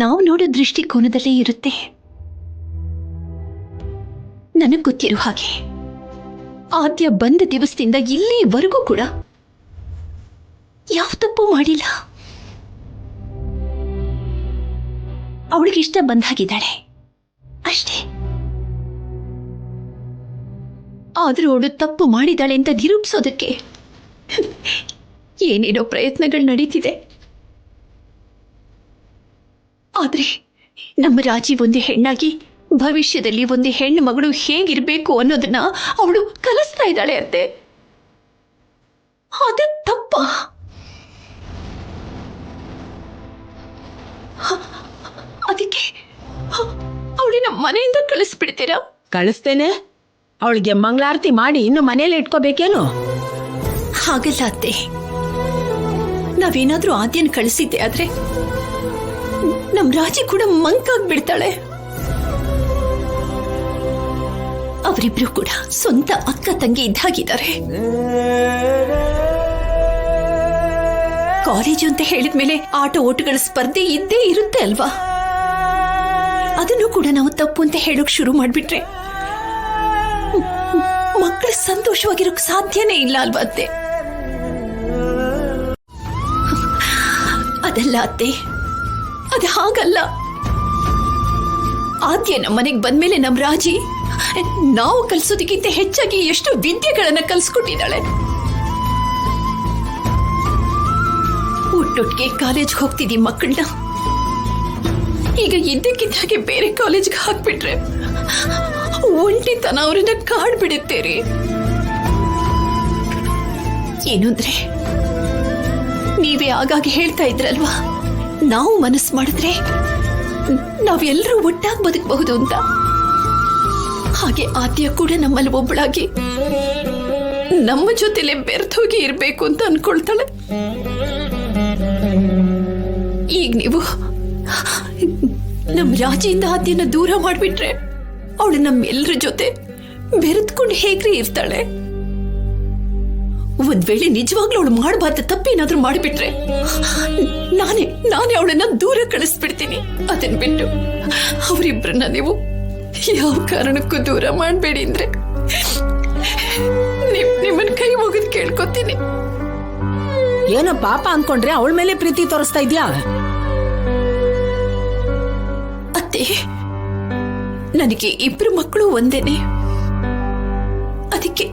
ನಾವು ನೋಡೋ ದೃಷ್ಟಿಕೋನದಲ್ಲೇ ಇರುತ್ತೆ. ನನಗ್ ಗೊತ್ತಿರೋ ಹಾಗೆ ಆದ್ಯ ಬಂದ ದಿವಸದಿಂದ ಇಲ್ಲಿವರೆಗೂ ಕೂಡ ಯಾವ ತಪ್ಪು ಮಾಡಿಲ್ಲ. ಅವಳಿಗೆ ಇಷ್ಟ ಬಂದಾಗಿದ್ದಾಳೆ ಅಷ್ಟೇ. ಆದ್ರೂ ಅವಳು ತಪ್ಪು ಮಾಡಿದಾಳೆ ಅಂತ ನಿರೂಪಿಸೋದಕ್ಕೆ ಏನೇನೋ ಪ್ರಯತ್ನಗಳು ನಡೀತಿದೆ. ಆದ್ರೆ ನಮ್ಮ ರಾಜಿ ಒಂದೇ ಹೆಣ್ಣಾಗಿ ಭವಿಷ್ಯದಲ್ಲಿ ಒಂದು ಹೆಣ್ಣು ಮಗಳು ಹೇಗಿರ್ಬೇಕು ಅನ್ನೋದನ್ನ ಅವಳು ಕಲಿಸ್ತಾ ಇದ್ದಾಳೆ ಅತ್ತೆ. ಅದು ತಪ್ಪ? ಅದಕ್ಕೆ ಅವಳನ್ನ ಮನೆಯಿಂದ ಕಳಿಸ್ಬಿಡ್ತೀರಾ? ಕಳಿಸ್ತೇನೆ. ಅವಳಿಗೆ ಮಂಗಳಾರತಿ ಮಾಡಿ ಇನ್ನು ಮನೇಲಿ ಇಟ್ಕೋಬೇಕೇನು? ಹಾಗಲ್ಲ ಅತ್ತೆ, ನಾವೇನಾದ್ರೂ ಆದ್ಯನ್ ಕಳಿಸಿದ್ದೆ ಆದ್ರೆ ನಮ್ ರಾಜಿ ಕೂಡ ಮಂಕಾಗ್ಬಿಡ್ತಾಳೆ. ಅವರಿಬ್ರು ಕೂಡ ಸ್ವಂತ ಅಕ್ಕ ತಂಗಿ ಇದ್ದಾಗಿದ್ದಾರೆ. ಕಾಲೇಜು ಅಂತ ಹೇಳಿದ್ಮೇಲೆ ಆಟ ಓಟಗಳ ಸ್ಪರ್ಧೆ ಇದ್ದೇ ಇರುತ್ತೆ ಅಲ್ವಾ? ಅದನ್ನು ಕೂಡ ನಾವು ತಪ್ಪು ಅಂತ ಹೇಳೋಕ್ ಶುರು ಮಾಡ್ಬಿಟ್ರೆ ಮಕ್ಕಳು ಸಂತೋಷವಾಗಿರೋಕ್ ಸಾಧ್ಯನೇ ಇಲ್ಲ ಅಲ್ವಾ ಅತ್ತೆ? ಅದಲ್ಲ ಅತ್ತೆ, ಅದು ಹಾಗಲ್ಲ. ಆದ್ಯ ನಮ್ಮ ಮನೆಗೆ ಬಂದ್ಮೇಲೆ ನಮ್ ರಾಜಿ ನಾವು ಕಲಿಸೋದಕ್ಕಿಂತ ಹೆಚ್ಚಾಗಿ ಎಷ್ಟು ವಿದ್ಯೆಗಳನ್ನ ಕಲಿಸ್ಕೊಟ್ಟಿದ್ದಾಳೆ. ಒಟ್ಟೊಟ್ಟಿಗೆ ಕಾಲೇಜ್ಗೆ ಹೋಗ್ತಿದ್ದೀ ಮಕ್ಕಳನ್ನ ಈಗ ಇದ್ದಕ್ಕಿದ್ದಾಗೆ ಬೇರೆ ಕಾಲೇಜ್ಗೆ ಹಾಕ್ಬಿಟ್ರೆ ಒಂಟಿತನ ಅವ್ರನ್ನ ಕಾಡ್ಬಿಡುತ್ತೇರಿ. ಏನು ಅಂದ್ರೆ ನೀವೇ ಆಗಾಗ ಹೇಳ್ತಾ ಇದ್ರಲ್ವಾ, ನಾವು ಮನಸ್ಸು ಮಾಡಿದ್ರೆ ನಾವೆಲ್ಲರೂ ಒಟ್ಟಾಗಿ ಬದುಕಬಹುದು ಅಂತ. ಹಾಗೆ ಆದ್ಯ ಕೂಡ ನಮ್ಮಲ್ಲಿ ಒಬ್ಬಳಾಗಿ ನಮ್ಮ ಜೊತೆಲೆ ಬೆರ್ತೋಗಿ ಇರ್ಬೇಕು ಅಂತ ಅನ್ಕೊಳ್ತಾಳೆ. ಈಗ ನೀವು ನಮ್ಮ ರಾಜಿಯಿಂದ ಆದ್ಯನ ದೂರ ಮಾಡ್ಬಿಟ್ರೆ ಅವಳು ನಮ್ಮೆಲ್ಲರ ಜೊತೆ ಬೆರೆತ್ಕೊಂಡು ಹೇಗ್ರಿ ಇರ್ತಾಳೆ? ಒಂದ್ ವೇಳೆ ನಿಜವಾಗ್ಲೂ ಅವಳು ಮಾಡಬಾರ್ದ ತಪ್ಪೇನಾದ್ರೂ ಮಾಡಿಬಿಟ್ರೆ ನಾನೇ ಅವಳನ್ನ ದೂರ ಕಳಿಸ್ಬಿಡ್ತೀನಿ. ಅದನ್ ಬಿಟ್ಟು ಅವರಿಬ್ಬರನ್ನ ನೀವು ಯಾವ ಕಾರಣಕ್ಕೂ ದೂರ ಮಾಡಬೇಡಿ ಅಂದ್ರೆ ನಿಮ್ಮನ್ ಕೈ ಮುಗಿದ್ ಕೇಳ್ಕೊತೀನಿ. ಏನೋ ಪಾಪ ಅನ್ಕೊಂಡ್ರೆ ಅವಳ ಮೇಲೆ ಪ್ರೀತಿ ತೋರಿಸ್ತಾ ಇದ್ಯಾ? ಅತ್ತೆ, ನನಗೆ ಇಬ್ರು ಮಕ್ಕಳು ಒಂದೇನೆ. ಅದಕ್ಕೆ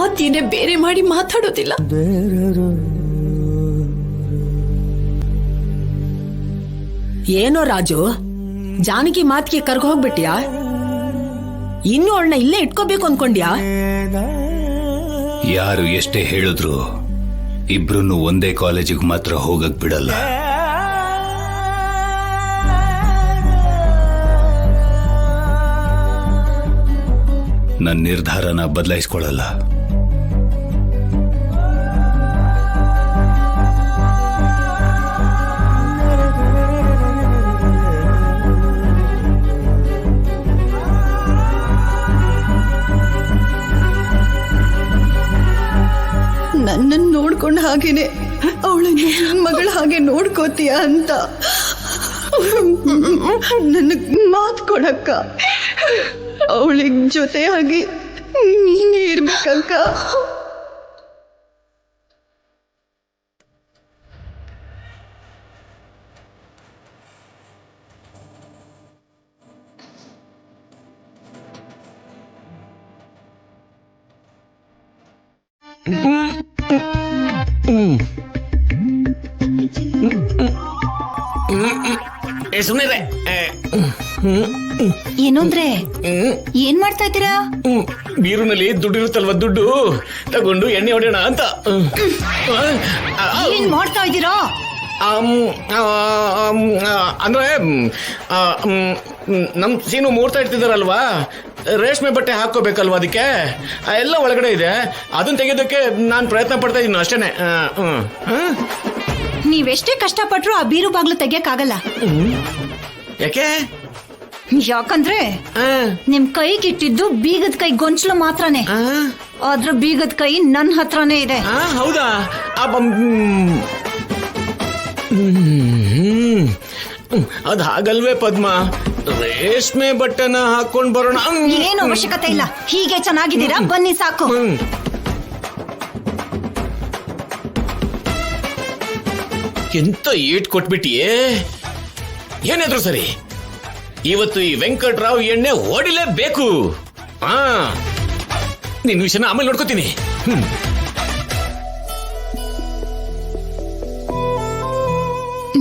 ಆದ್ಯನೇ ಬೇರೆ ಮಾಡಿ ಮಾತಾಡೋದಿಲ್ಲ. ಏನೋ ರಾಜು, ಜಾನಕಿ ಮಾತಿಗೆ ಕರ್ಗ ಹೋಗ್ಬಿಟ್ಯಾ? ಇನ್ನು ಅವಳನ್ನ ಇಲ್ಲೇ ಇಟ್ಕೋಬೇಕು ಅನ್ಕೊಂಡ್ಯಾ? ಯಾರು ಎಷ್ಟೇ ಹೇಳಿದ್ರು ಇಬ್ರು ಒಂದೇ ಕಾಲೇಜಿಗೆ ಮಾತ್ರ ಹೋಗಕ್ ಬಿಡಲ್ಲ. ನನ್ನ ನಿರ್ಧಾರನ ಬದಲಾಯಿಸ್ಕೊಳ್ಳಲ್ಲ. ನನ್ನನ್ನು ನೋಡ್ಕೊಂಡ ಹಾಗೇನೆ ಅವಳನ್ನ ನನ್ನ ಮಗಳ ಹಾಗೆ ನೋಡ್ಕೋತೀಯ ಅಂತ ನನಗ್ ಮಾತು ಕೊಡಕ್ಕ. ಅವಳಿಗೆ ಜೊತೆಯಾಗಿ ನೀನೇ ಇರ್ಬೇಕಕ್ಕ. ಸುಮ್ಮನೆ ಏನು ಅಂದ್ರೆ ಏನ್ ಮಾಡ್ತಾ ಇದ್ದೀರಾ? ಬೀರುನಲ್ಲಿ ದುಡ್ಡು ಇರುತ್ತಲ್ವ, ದುಡ್ಡು ತಗೊಂಡು ಎಣ್ಣೆ ಹೊಡೆಯೋಣ ಅಂತ. ಏನ್ ಮಾಡ್ತಾ ಇದ್ದೀರಾ? ಅಂದ್ರೆ ನಮ್ ಸೀನು ಮುಹೂರ್ತ ಇಡ್ತಿದಾರಲ್ವಾ, ರೇಷ್ಮೆ ಬಟ್ಟೆ ಹಾಕೋಬೇಕಲ್ವಾ, ಅದಕ್ಕೆ ಎಲ್ಲ ಒಳಗಡೆ ಇದೆ. ಅದನ್ನ ತೆಗೆಯೋದಕ್ಕೆ ನಾನು ಪ್ರಯತ್ನ ಪಡ್ತಾ ಇದ್ದೀನಿ ಅಷ್ಟೇನೆ. ನೀವೆಷ್ಟೇ ಕಷ್ಟಪಟ್ರು ಆ ಬೀರು ಬಾಗ್ಲು ತೆಗಿಯಕ್ಕಾಗಲ್ಲ. ಯಾಕೆ? ಯಾಕಂದ್ರೆ ನಿಮ್ ಕೈಗಿಟ್ಟಿದ್ದು ಬೀಗದ ಕೈ ಗೊಂಚಲು ಮಾತ್ರನೇ. ಆದ್ರ ಬೀಗದ ಕೈ ನನ್ ಹತ್ರನೇ ಇದೆ. ಹೌದಾ? ಅದ್ ಹಾಗಲ್ವೇ ಪದ್ಮ, ರೇಷ್ಮೆ ಬಟ್ಟೆನ ಹಾಕೊಂಡ್ ಬರೋಣ. ಏನು ಅವಶ್ಯಕತೆ ಇಲ್ಲ, ಹೀಗೆ ಚೆನ್ನಾಗಿದ್ದೀರಾ, ಬನ್ನಿ ಸಾಕು. ಎಂತ ಏಟ್ ಕೊಟ್ಬಿಟ್ಟಿಯೇ. ಏನಾದ್ರು ಸರಿ, ಇವತ್ತು ಈ ವೆಂಕಟ್ರಾವ್ ಎಣ್ಣೆ ಓಡಿಲೇಬೇಕು. ನಿನ್ ವಿಷಯನ ಆಮೇಲೆ ನೋಡ್ಕೋತೀನಿ.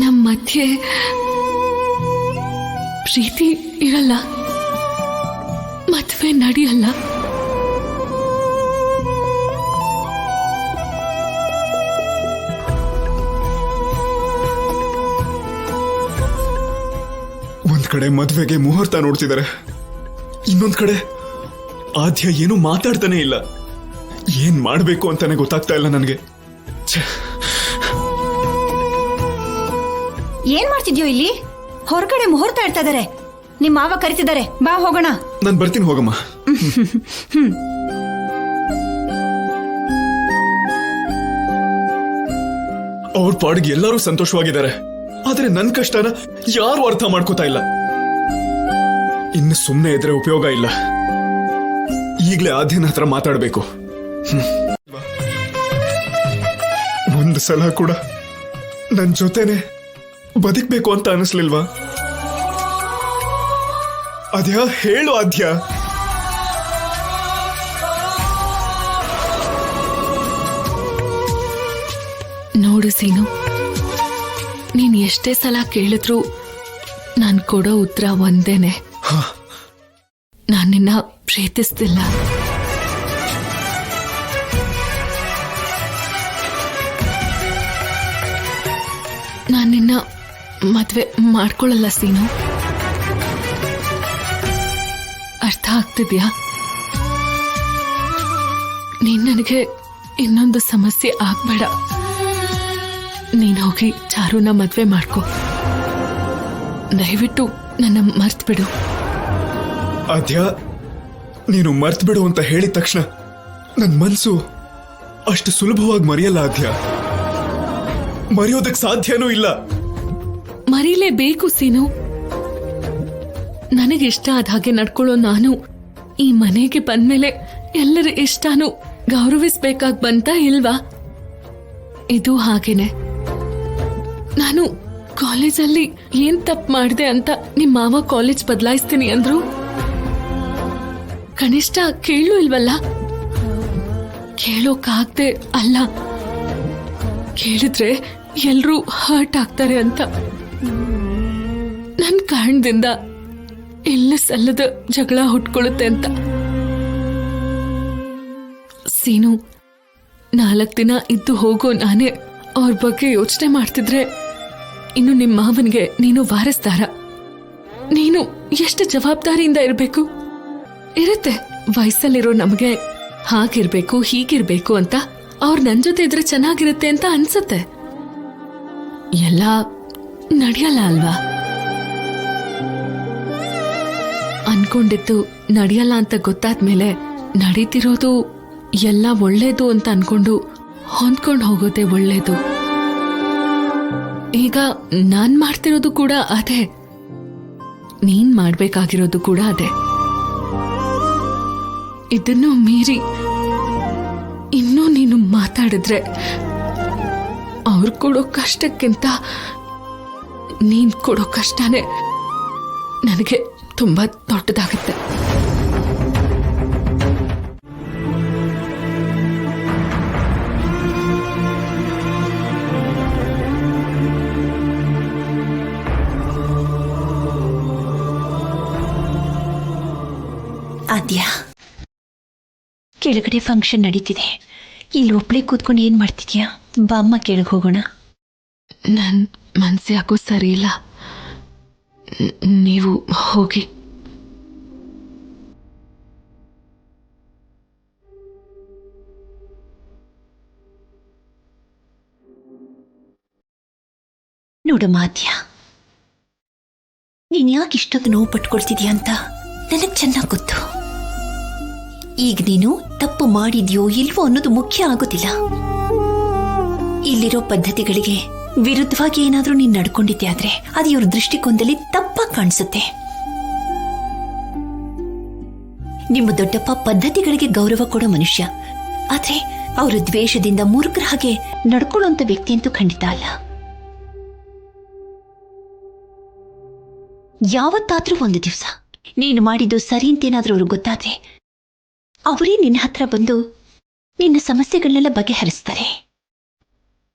ನಮ್ಮ ಮಧ್ಯೆ ಪ್ರೀತಿ ಇರಲ್ಲ, ಮದುವೆ ನಡೆಯಲ್ಲ. ಒಂದ್ ಕಡೆ ಮದ್ವೆಗೆ ಮುಹೂರ್ತ ನೋಡ್ತಿದ್ದಾರೆ, ಇನ್ನೊಂದ್ ಕಡೆ ಆದ್ಯ ಏನು ಮಾತಾಡ್ತಾನೆ ಇಲ್ಲ. ಏನ್ ಮಾಡ್ಬೇಕು ಅಂತಾನೆ ಗೊತ್ತಾಗ್ತಾ ಇಲ್ಲ ನನಗೆ. ಏನ್ ಮಾಡ್ತಿದ್ಯೋ ಇಲ್ಲಿ? ಹೊರಗಡೆ ಮುಹೂರ್ತ ಇಡ್ತಾ ಇದಾರೆ, ನಿಮ್ ಮಾವ ಕರಿತಿದ್ದಾರೆ, ಬಾ ಹೋಗೋಣ. ನಾನ್ ಬರ್ತೀನಿ, ಹೋಗಮ್ಮ. ಅವ್ರ ಪಾಡಿಗೆ ಎಲ್ಲರೂ ಸಂತೋಷವಾಗಿದ್ದಾರೆ, ಆದ್ರೆ ನನ್ ಕಷ್ಟನ ಯಾರು ಅರ್ಥ ಮಾಡ್ಕೋತಾ ಇಲ್ಲ. ಇನ್ನು ಸುಮ್ನೆ ಇದ್ರೆ ಉಪಯೋಗ ಇಲ್ಲ. ಈಗ್ಲೇ ಆದ್ಯನ ಹತ್ರ ಮಾತಾಡ್ಬೇಕು. ಒಂದು ಸಲ ಕೂಡ ನನ್ ಜೊತೆನೆ ಬದುಕ್ಬೇಕು ಅಂತ ಅನಿಸ್ಲಿಲ್ವಾ? ಅದ್ಯಾ ಹೇಳು ಆದ್ಯ. ನೋಡು ನೋಡು ಸೀನು, ನೀನ್ ಎಷ್ಟೇ ಸಲ ಕೇಳಿದ್ರು ನಾನ್ ಕೊಡೋ ಉತ್ತರ ಒಂದೇನೆ. ನಾನ್ ನಿನ್ನ ಪ್ರೀತಿಸ್ತಿಲ್ಲ. ನಾನ್ ನಿನ್ನ ಮದ್ವೆ ಮಾಡ್ಕೊಳ್ಳಲ್ಲ ಸೀನು. ಅರ್ಥ ಆಗ್ತಿದ್ಯಾ? ನೀನ್ ನನಗೆ ಇನ್ನೊಂದು ಸಮಸ್ಯೆ ಆಗ್ಬೇಡ. ನೀನ್ ಹೋಗಿ ಚಾರುನ ಮದ್ವೆ ಮಾಡ್ಕೊ. ದಯವಿಟ್ಟು ನನ್ನ ಮರ್ತ್ ಬಿಡು. ಆದ್ಯ, ನೀನು ಮರ್ತ್ ಬಿಡು ಅಂತ ಹೇಳಿದ ತಕ್ಷಣ ನನ್ ಮನ್ಸು ಅಷ್ಟು ಸುಲಭವಾಗಿ ಮರೆಯಲ್ಲ ಆದ್ಯ. ಮರೆಯೋದಕ್ ಸಾಧ್ಯನೂ ಇಲ್ಲ. ಮರೀಲೇಬೇಕು ಸೀನು. ನನಗಿಷ್ಟ ಆದ ಹಾಗೆ ನಡ್ಕೊಳ್ಳೋ ನಾನು ಈ ಮನೆಗೆ ಬಂದ್ಮೇಲೆ ಎಲ್ಲರ ಇಷ್ಟನೂ ಗೌರವಿಸ್ಬೇಕಾಗ್ ಬಂತ ಇಲ್ವಾ? ಇದು ಹಾಗೇನೆ. ನಾನು ಕಾಲೇಜಲ್ಲಿ ಏನ್ ತಪ್ಪು ಮಾಡಿದೆ ಅಂತ ನಿಮ್ ಮಾವ ಕಾಲೇಜ್ ಬದಲಾಯಿಸ್ತೀನಿ ಅಂದ್ರು. ಕನಿಷ್ಠ ಕೇಳು ಇಲ್ವಲ್ಲ? ಕೇಳೋಕಾಗ್ದೆ ಅಲ್ಲ, ಕೇಳಿದ್ರೆ ಎಲ್ರೂ ಹರ್ಟ್ ಆಗ್ತಾರೆ ಅಂತ. ನನ್ ಕಾರಣದಿಂದ ಎಲ್ಲ ಸಲ್ಲದ ಜಗಳ ಹುಟ್ಕೊಳ್ಳುತ್ತೆ ಅಂತ. ಸೀನು, 4 ದಿನ ಇದ್ದು ಹೋಗೋ ನಾನೇ ಅವ್ರ ಬಗ್ಗೆ ಯೋಚನೆ ಮಾಡ್ತಿದ್ರೆ ಇನ್ನು ನಿಮ್ಮ ಮಾವನ್ಗೆ ನೀನು ವಾರಸ್ದಾರ. ನೀನು ಎಷ್ಟು ಜವಾಬ್ದಾರಿಯಿಂದ ಇರಬೇಕು. ಇರುತ್ತೆ, ವಯಸ್ಸಲ್ಲಿರೋ ನಮಗೆ ಹಾಗಿರ್ಬೇಕು ಹೀಗಿರ್ಬೇಕು ಅಂತ. ಅವ್ರು ನನ್ ಜೊತೆ ಇದ್ರೆ ಚೆನ್ನಾಗಿರುತ್ತೆ ಅಂತ ಅನ್ಸುತ್ತೆ. ಎಲ್ಲ ನಡೆಯಲ್ಲ ಅಲ್ವಾ? ಅನ್ಕೊಂಡಿದ್ದು ನಡೆಯಲ್ಲ ಅಂತ ಗೊತ್ತಾದ್ಮೇಲೆ ನಡೀತಿರೋದು ಎಲ್ಲ ಒಳ್ಳೇದು ಅಂತ ಅನ್ಕೊಂಡು ಹೊಂದ್ಕೊಂಡು ಹೋಗೋದೇ ಒಳ್ಳೇದು. ಈಗ ನಾನ್ ಮಾಡ್ತಿರೋದು ಕೂಡ ಅದೇ, ನೀನ್ ಮಾಡ್ಬೇಕಾಗಿರೋದು ಕೂಡ ಅದೇ. ಇದನ್ನು ಮೀರಿ ಇನ್ನೂ ನೀನು ಮಾತಾಡಿದ್ರೆ ಅವ್ರು ಕೊಡೋ ಕಷ್ಟಕ್ಕಿಂತ ನೀನ್ ಕೊಡೋ ಕಷ್ಟನೇ ನನಗೆ ತುಂಬಾ ದೊಡ್ಡದಾಗುತ್ತೆ. ಆದ್ಯ, ಕೆಳಗಡೆ ಫಂಕ್ಷನ್ ನಡೀತಿದೆ. ಇಲ್ಲಿ ಒಬ್ಳೆ ಕೂತ್ಕೊಂಡು ಏನ್ ಮಾಡ್ತಿದ್ಯಾ? ಬಾಮ್ಮ ಕೆಳಗೆ ಹೋಗೋಣ. ನನ್ ಮನ್ಸು ಯಾಕೋ ಸರಿ ಇಲ್ಲ, ನೀವು ಹೋಗಿ. ನೋಡು ಮಾದ್ಯ, ನೀನ್ ಯಾಕೆ ಇಷ್ಟೊಂದು ನೋವು ಪಟ್ಕೊಳ್ತಿದ್ಯಾ ಅಂತ ನನಗ್ ಚೆನ್ನಾಗ್ ಗೊತ್ತು. ಈಗ ನೀನು ತಪ್ಪು ಮಾಡಿದ್ಯೋ ಇಲ್ವೋ ಅನ್ನೋದು ಮುಖ್ಯ ಆಗೋದಿಲ್ಲ. ಇಲ್ಲಿರೋ ಪದ್ಧತಿಗಳಿಗೆ ವಿರುದ್ಧವಾಗಿ ಏನಾದ್ರೂ ನೀನ್ ನಡ್ಕೊಂಡಿದ್ದೆ ಆದ್ರೆ ಅದು ಇವ್ರ ದೃಷ್ಟಿಕೋನದಲ್ಲಿ ತಪ್ಪಾಗಿ ಕಾಣಿಸುತ್ತೆ. ನಿಮ್ಮ ದೊಡ್ಡಪ್ಪ ಪದ್ಧತಿಗಳಿಗೆ ಗೌರವ ಕೊಡೋ ಮನುಷ್ಯ, ಆದ್ರೆ ಅವರು ದ್ವೇಷದಿಂದ ಮೂರ್ಖರ ಹಾಗೆ ನಡ್ಕೊಳ್ಳುವಂತ ವ್ಯಕ್ತಿ ಅಂತೂ ಖಂಡಿತ ಅಲ್ಲ. ಯಾವತ್ತಾದ್ರೂ ಒಂದು ದಿವಸ ನೀನು ಮಾಡಿದ್ದು ಸರಿ ಅಂತೇನಾದ್ರೂ ಅವ್ರಿಗೆ ಗೊತ್ತಾದ್ರೆ ಅವರೇ ನಿನ್ನ ಹತ್ರ ಬಂದು ನಿನ್ನ ಸಮಸ್ಯೆಗಳನ್ನೆಲ್ಲ ಬಗೆಹರಿಸ್ತಾರೆ.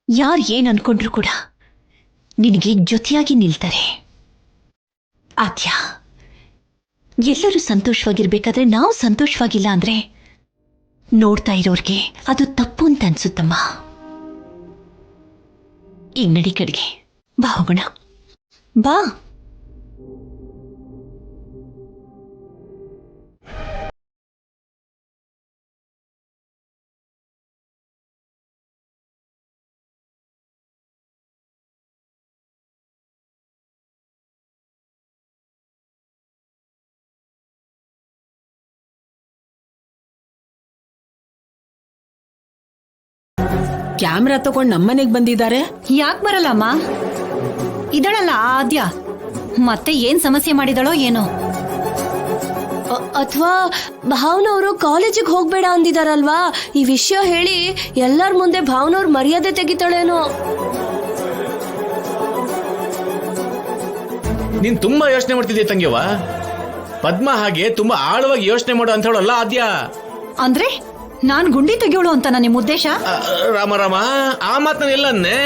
ಯಾರು ಏನ್ ಅನ್ಕೊಂಡ್ರು ಕೂಡ ನಿನಗೆ ಜೊತೆಯಾಗಿ ನಿಲ್ತಾರೆ. ಆದ್ಯ, ಎಲ್ಲರೂ ಸಂತೋಷವಾಗಿರ್ಬೇಕಾದ್ರೆ ನಾವು ಸಂತೋಷವಾಗಿಲ್ಲ ಅಂದ್ರೆ ನೋಡ್ತಾ ಇರೋರ್ಗೆ ಅದು ತಪ್ಪು ಅಂತ ಅನ್ಸುತ್ತಮ್ಮ. ಈಗ ನಡಿ ಕಡೆಗೆ ಬಾ, ಹೋಗೋಣ ಬಾ. ಕ್ಯಾಮ್ರಾ ತಗೊಂಡು ನಮ್ಮನೆಗೆ ಬಂದಿದ್ದಾರೆ. ಯಾಕೆ ಬರಲ್ಲಮ್ಮ? ಇದಳಲ್ಲ ಆದ್ಯ, ಮತ್ತೆ ಏನ್ ಸಮಸ್ಯೆ ಮಾಡಿದಳೋ ಏನೋ. ಅಥವಾ ಭಾವನವರು ಕಾಲೇಜಿಗೆ ಹೋಗ್ಬೇಡ ಅಂದಿದಾರಲ್ವಾ, ಈ ವಿಷಯ ಹೇಳಿ ಎಲ್ಲರ ಮುಂದೆ ಭಾವನವ್ರ ಮರ್ಯಾದೆ ತೆಗಿತಾಳೇನೋ. ನೀನ್ ತುಂಬಾ ಯೋಚನೆ ಮಾಡ್ತಿದ್ಯಾ ತಂಗಿಯವ್ವ. ಪದ್ಮ ಹಾಗೆ ತುಂಬಾ ಆಳವಾಗಿ ಯೋಚನೆ ಮಾಡೋ ಅಂತ ಹೇಳಲ್ಲ ಆದ್ಯ. ಅಂದ್ರೆ ನಾನ್ ಗುಂಡಿ ತೆಗಿಯೋಳು ಅಂತ ನಿಮ್ ಉದ್ದೇಶ? ರಾಮ ಆ ಮಾತನ್ನ ಎಲ್ಲನ್ನೇ.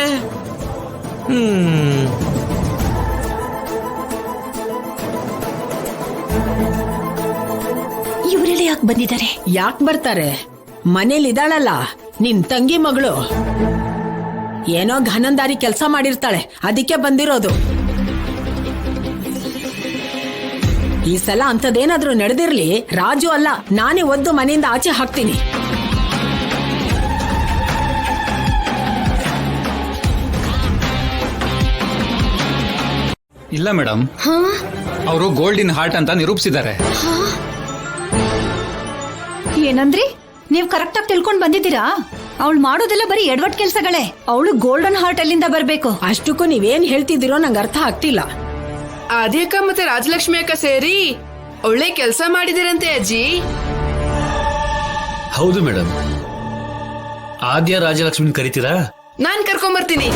ಇವರೆಲ್ಲ ಯಾಕೆ ಬಂದಿದ್ದಾರೆ? ಯಾಕೆ ಬರ್ತಾರೆ? ಮನೇಲಿ ಇದ್ದಾಳಲ್ಲ ನಿನ್ ತಂಗಿ ಮಗಳು, ಏನೋ ಘನಂದಾರಿ ಕೆಲಸ ಮಾಡಿರ್ತಾಳೆ, ಅದಕ್ಕೆ ಬಂದಿರೋದು. ಈ ಸಲ ಅಂತದೇನಾದ್ರೂ ನಡೆದಿರ್ಲಿ, ರಾಜು ಅಲ್ಲ ನಾನೇ ಒದ್ದು ಮನೆಯಿಂದ ಆಚೆ ಹಾಕ್ತೀನಿ. ಇಲ್ಲ ಮೇಡಮ್, ಅವರು ಗೋಲ್ಡಿನ್ ಹಾರ್ಟ್ ಅಂತ ನಿರೂಪಿಸಿದ್ದಾರೆ. ಏನಂದ್ರಿ? ನೀವ್ ಕರೆಕ್ಟ್ ಆಗಿ ತಿಳ್ಕೊಂಡ್ ಬಂದಿದ್ದೀರಾ? ಅವಳು ಮಾಡೋದೆಲ್ಲ ಬರೀ ಎಡವಟ್ ಕೆಲ್ಸಗಳೇ. ಅವಳು ಗೋಲ್ಡನ್ ಹಾರ್ಟ್ ಅಲ್ಲಿಂದ ಬರ್ಬೇಕು. ಅಷ್ಟಕ್ಕೂ ನೀವೇನ್ ಹೇಳ್ತಿದ್ದೀರೋ ನಂಗೆ ಅರ್ಥ ಆಗ್ತಿಲ್ಲ. ಆದ್ಯಕ್ಕ ಮತ್ತೆ ರಾಜಲಕ್ಷ್ಮಿ ಅಕ್ಕ ಸೇರಿ ಒಳ್ಳೆ ಕೆಲಸ ಮಾಡಿದಿರಂತೆ ಅಜ್ಜಿ. ಹೌದು ಮೇಡಮ್. ಆದ್ಯ ರಾಜಲಕ್ಷ್ಮಿ ಕರಿತೀರಾ? ನಾನ್ ಕರ್ಕೊಂಬರ್ತೀನಿ.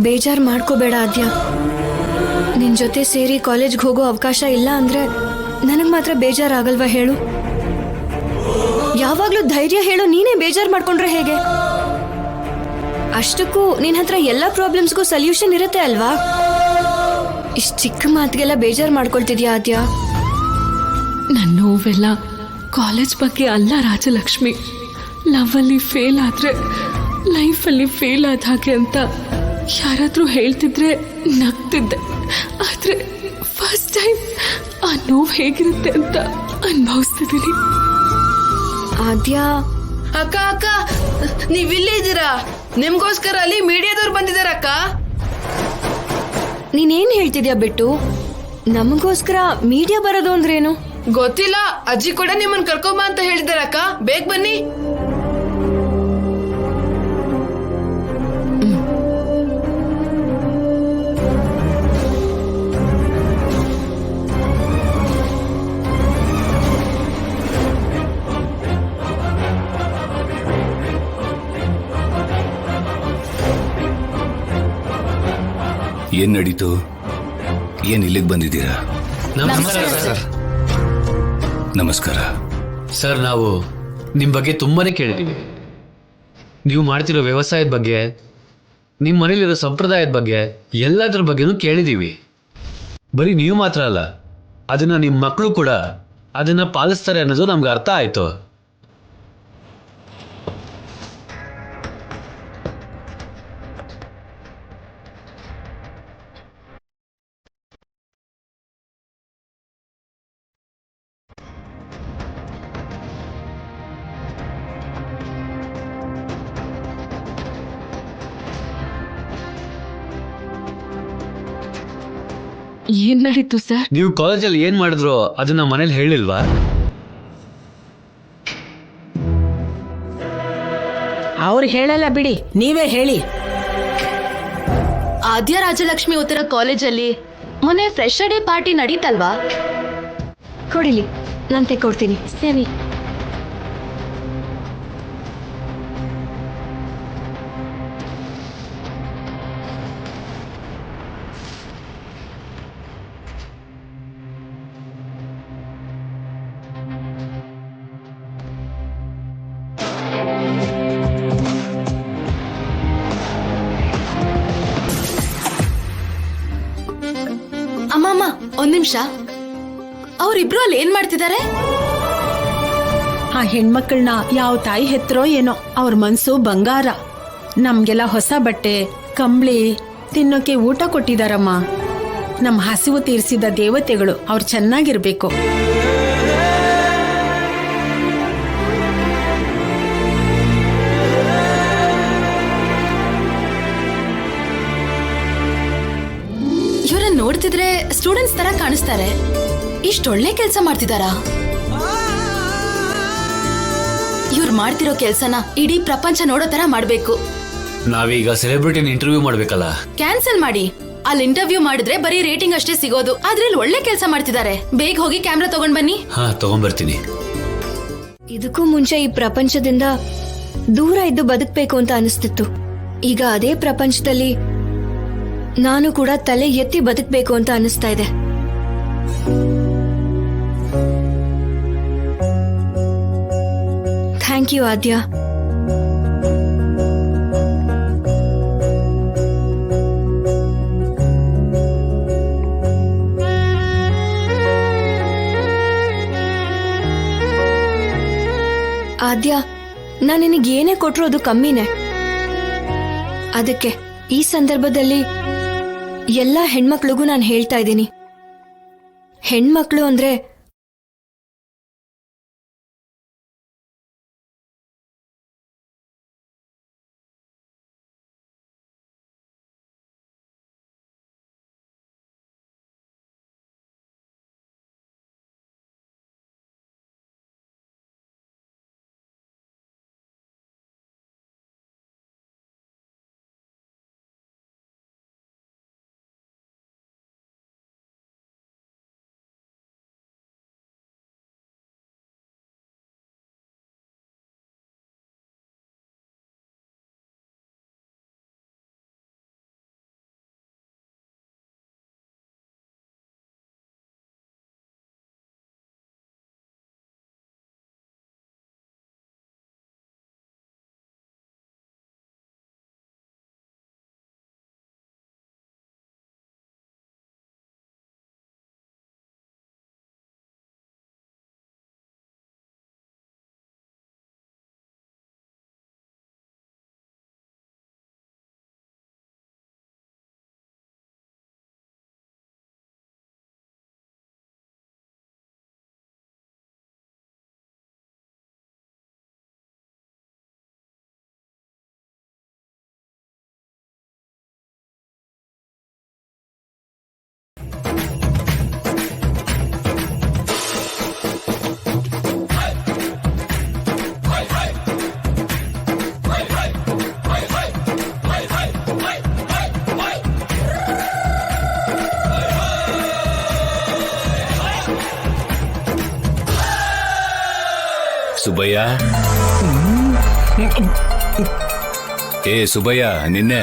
ಬೇಜಾರ್ ಮಾಡ್ಕೋಬೇಡ ಆದ್ಯ. ನಿನ್ ಜೊತೆ ಸೇರಿ ಕಾಲೇಜ್ಗೆ ಹೋಗೋ ಅವಕಾಶ ಇಲ್ಲ ಅಂದ್ರೆ ನನಗ್ ಮಾತ್ರ ಬೇಜಾರಾಗಲ್ವಾ ಹೇಳು? ಯಾವಾಗ್ಲೂ ಧೈರ್ಯ ಹೇಳು, ನೀನೇ ಬೇಜಾರ್ ಮಾಡ್ಕೊಂಡ್ರೆ ಹೇಗೆ? ಅಷ್ಟಕ್ಕೂ ನಿನ್ ಹತ್ರ ಎಲ್ಲ ಪ್ರಾಬ್ಲಮ್ಸ್ಗೂ ಸೊಲ್ಯೂಷನ್ ಇರುತ್ತೆ ಅಲ್ವಾ? ಇಷ್ಟ್ ಚಿಕ್ಕ ಮಾತಿಗೆಲ್ಲ ಬೇಜಾರ್ ಮಾಡ್ಕೊಳ್ತಿದ್ಯಾ ಆದ್ಯ? ನನ್ನ ನೋವೆಲ್ಲ ಕಾಲೇಜ್ ಬಗ್ಗೆ ಅಲ್ಲ ರಾಜಲಕ್ಷ್ಮಿ. ಲವ್ ಅಲ್ಲಿ ಫೇಲ್ ಆದ್ರೆ ಲೈಫಲ್ಲಿ ಫೇಲ್ ಆದ ಹಾಗೆ ಅಂತ ಯಾರಾದ್ರೂ ಹೇಳ್ತಿದ್ರೆ ನಗ್ತಿದ್ದೆ. ಆದ್ರೆ ಫಸ್ಟ್ ಟೈಮ್ ಆ ನೋವು ಹೇಗಿರುತ್ತೆ ಅಂತ ಅನುಭವಿಸ್ತಿದ್ದೀನಿ. ಆದ್ಯ ಅಕ್ಕ ಅಕ್ಕ ನೀವಿಲ್ಲೇ ಇದ್ದೀರಾ? ನಿಮ್ಗೋಸ್ಕರ ಅಲ್ಲಿ ಮೀಡಿಯಾದವ್ರು ಬಂದಿದಾರ ಅಕ್ಕ. ನೀನೇನ್ ಹೇಳ್ತಿದ್ಯಾ ಬಿಟ್ಟು? ನಮಗೋಸ್ಕರ ಮೀಡಿಯಾ ಬರೋದು ಅಂದ್ರೇನು? ಗೊತ್ತಿಲ್ಲ, ಅಜ್ಜಿ ಕೂಡ ನಿಮ್ಮನ್ ಕರ್ಕೊಂಬ ಅಂತ ಹೇಳಿದಾರ ಅಕ್ಕ. ಬೇಗ ಬನ್ನಿ. ಏನ್ ನಡೀತು? ಏನ್ ಇಲ್ಲಿಗೆ ಬಂದಿದ್ದೀರಾ? ನಮಸ್ಕಾರ ಸರ್. ನಮಸ್ಕಾರ ಸರ್, ನಾವು ನಿಮ್ ಬಗ್ಗೆ ತುಂಬಾನೇ ಕೇಳಿದೀವಿ. ನೀವು ಮಾಡ್ತಿರೋ ವ್ಯವಸಾಯದ ಬಗ್ಗೆ, ನಿಮ್ಮ ಮನೇಲಿರೋ ಸಂಪ್ರದಾಯದ ಬಗ್ಗೆ, ಎಲ್ಲದ್ರ ಬಗ್ಗೆನೂ ಕೇಳಿದೀವಿ. ಬರೀ ನೀವು ಮಾತ್ರ ಅಲ್ಲ, ಅದನ್ನ ನಿಮ್ಮ ಮಕ್ಕಳು ಕೂಡ ಅದನ್ನ ಪಾಲಿಸ್ತಾರೆ ಅನ್ನೋದು ನಮ್ಗೆ ಅರ್ಥ ಆಯ್ತು. ಏನ್ ನಡೀತು ಸರ್? ನೀವು ಕಾಲೇಜಲ್ಲಿ ಏನ್ ಮಾಡಿದ್ರು ಅದನ್ನ ಮನೇಲಿ ಹೇಳಿಲ್ವಾ? ಅವ್ರು ಹೇಳಲ್ಲ ಬಿಡಿ, ನೀವೇ ಹೇಳಿ. ಆದ್ಯ ರಾಜಲಕ್ಷ್ಮಿ ಉತ್ತರ ಕಾಲೇಜಲ್ಲಿ ಮೊನ್ನೆ ಫ್ರೆಶರ್ ಡೇ ಪಾರ್ಟಿ ನಡೀತಲ್ವಾ? ಕೊಡಿಲಿ, ನಾನು ತೆಕ್ಕೊಡ್ತೀನಿ. ಸರಿ. ಅಮ್ಮಮ್ಮ ಒಂದ್ ನಿಮಿಷ, ಅವ್ರಿಬ್ರು ಅಲ್ಲಿ ಏನ್ ಮಾಡ್ತಿದ್ದಾರೆ? ಆ ಹೆಣ್ಮಕ್ಳನ್ನ ಯಾವ ತಾಯಿ ಹೆತ್ತರೋ ಏನೋ, ಅವ್ರ ಮನ್ಸು ಬಂಗಾರ. ನಮ್ಗೆಲ್ಲ ಹೊಸ ಬಟ್ಟೆ, ಕಂಬಳಿ, ತಿನ್ನೋಕೆ ಊಟ ಕೊಟ್ಟಿದಾರಮ್ಮ. ನಮ್ಮ ಹಸಿವು ತೀರಿಸಿದ ದೇವತೆಗಳು. ಅವ್ರು ಚೆನ್ನಾಗಿರ್ಬೇಕು. ಇವ್ರನ್ನ ನೋಡ್ತಿದ್ರೆ ಸ್ಟೂಡೆಂಟ್ಸ್ ತರ ಕಾಣಿಸ್ತಾರೆ. ಇಷ್ಟೊಳ್ಳೆ ಕೆಲಸ ಮಾಡ್ತಿದಾರಾ? ಇವ್ರು ಮಾಡ್ತಿರೋ ಕೆಲ್ಸನ ಇಡೀ ಪ್ರಪಂಚ ನೋಡೋ ತರ ಮಾಡ್ಬೇಕು. ನಾವೀಗ ಸೆಲೆಬ್ರಿಟಿನ ಇಂಟರ್ವ್ಯೂ ಮಾಡ್ಬೇಕಲ್ಲ? ಕ್ಯಾನ್ಸಲ್ ಮಾಡಿ. ಅಲ್ಲಿ ಇಂಟರ್ವ್ಯೂ ಮಾಡಿದ್ರೆ ಬರೀ ರೇಟಿಂಗ್ ಅಷ್ಟೇ ಸಿಗೋದು. ಆದ್ರೆ ಇಲ್ಲಿ ಒಳ್ಳೆ ಕೆಲಸ ಮಾಡ್ತಿದ್ದಾರೆ. ಬೇಗ ಹೋಗಿ ಕ್ಯಾಮ್ರಾ ತಗೊಂಡ್ ಬನ್ನಿ. ಹಾ, ತಗೊಂಡ್ಬರ್ತೀನಿ. ಇದಕ್ಕೂ ಮುಂಚೆ ಈ ಪ್ರಪಂಚದಿಂದ ದೂರ ಇದ್ದು ಬದುಕ್ಬೇಕು ಅಂತ ಅನಿಸ್ತಿತ್ತು. ಈಗ ಅದೇ ಪ್ರಪಂಚದಲ್ಲಿ ನಾನು ಕೂಡ ತಲೆ ಎತ್ತಿ ಬದುಕಬೇಕು ಅಂತ ಅನಿಸ್ತಾ ಇದೆ. ಥ್ಯಾಂಕ್ ಯು ಆದ್ಯ. ಆದ್ಯ, ನಾನು ನಿನಗೆ ಏನೇ ಕೊಟ್ರು ಅದು ಕಮ್ಮಿನೇ. ಅದಕ್ಕೆ ಈ ಸಂದರ್ಭದಲ್ಲಿ ಎಲ್ಲ ಹೆಣ್ಮಕ್ಳಿಗೂ ನಾನು ಹೇಳ್ತಾ ಇದ್ದೀನಿ, ಹೆಣ್ಮಕ್ಳು ಅಂದ್ರೆ ಸುಬ್ಬಯ್ಯ, ಏ ಸುಬ್ಬಯ್ಯ, ನಿನ್ನೆ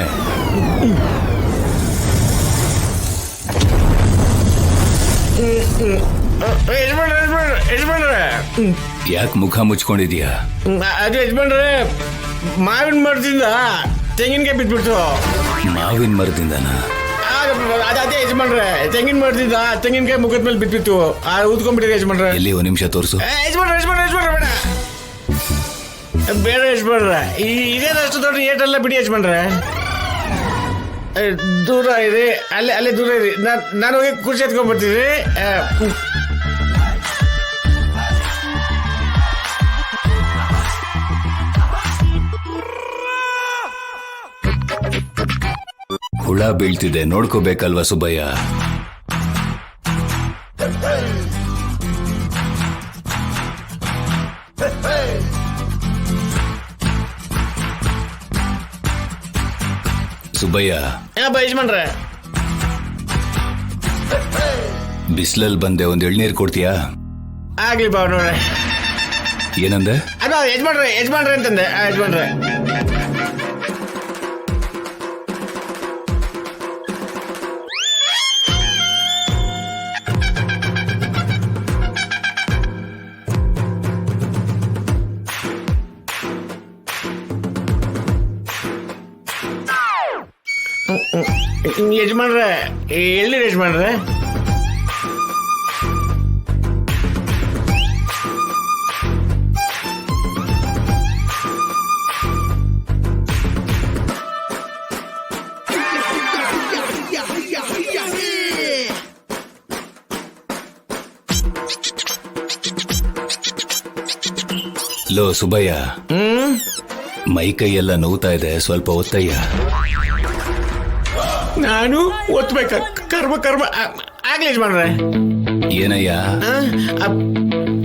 ಯಾಕೆ ಮುಖ ಮುಚ್ಕೊಂಡಿದ್ಯಾ? ಅದು ಯಜಮಾನ್ರೆ, ಮಾವಿನ ಮರದಿಂದ ತೆಂಗಿನಕಾಯಿ ಬಿಟ್ಬಿಡ್ತು. ಮಾವಿನ ಮರದಿಂದನಾ? ಅದೇ ಯಜಮಾನ್ರೆ, ತೆಂಗಿನ ಮರದಿಂದ ತೆಂಗಿನಕಾಯಿ ಮುಖದ ಮೇಲೆ ಬಿಟ್ಬಿಟ್ಟು ಊದ್ಕೊಂಡ್ಬಿಟ್ಟಿದೆ ಯಜಮಾನ್ರೆ. ಎಲ್ಲಿ ಒಂದ್ ನಿಮಿಷ ತೋರಿಸು. ಬೇಡ ಯಜಮಾನ್ರೆ, ಇದೇನಷ್ಟು ದೊಡ್ಡ ಏಟೆಲ್ಲ ಬಿಡಿ ಯಜಮಾನ್ರೆ. ದೂರ ಇರಿ, ಅಲ್ಲೇ ದೂರ ಇರಿ. ನಾನು ಹೋಗಿ ಕುರ್ಚಿ ಎತ್ಕೊಂಡ್ಬರ್ತೀನಿ. ಹುಳ ಬೀಳ್ತಿದೆ, ನೋಡ್ಕೋಬೇಕಲ್ವಾ ಸುಬ್ಬಯ್ಯ? ಸುಬ್ಬಯ್ಯ, ಯಜಮಾನ್ರೆ, ಬಿಸಿಲಲ್ಲಿ ಬಂದೆ, ಒಂದ್ ಎಳ್ನೀರ್ ಕೊಡ್ತೀಯಾ? ಆಗ್ಲಿ ಬಾ ನೋಡ್ರೆ. ಏನಂದೆ? ಅದು ಯಜಮಾನ್ರೆ ಅಂತಂದೆ. ಯಜಮಾನ್ರೆ, ಯಜಮಾನ್ರೆ, ಎಲ್ಲಿ ಯಜಮಾನ್ರೆ? ಲೋ ಸುಬ್ಬಯ್ಯ, ಮೈ ಕೈ ಎಲ್ಲ ನೋವ್ತಾ ಇದೆ, ಸ್ವಲ್ಪ ಒತ್ತಯ್ಯ. ನಾನು ಒತ್ತಬೇಕ? ಕರ್ಮ. ಆಗ್ಲಿ ಯಜಮಾನ್ರೆ. ಏನಯ್ಯ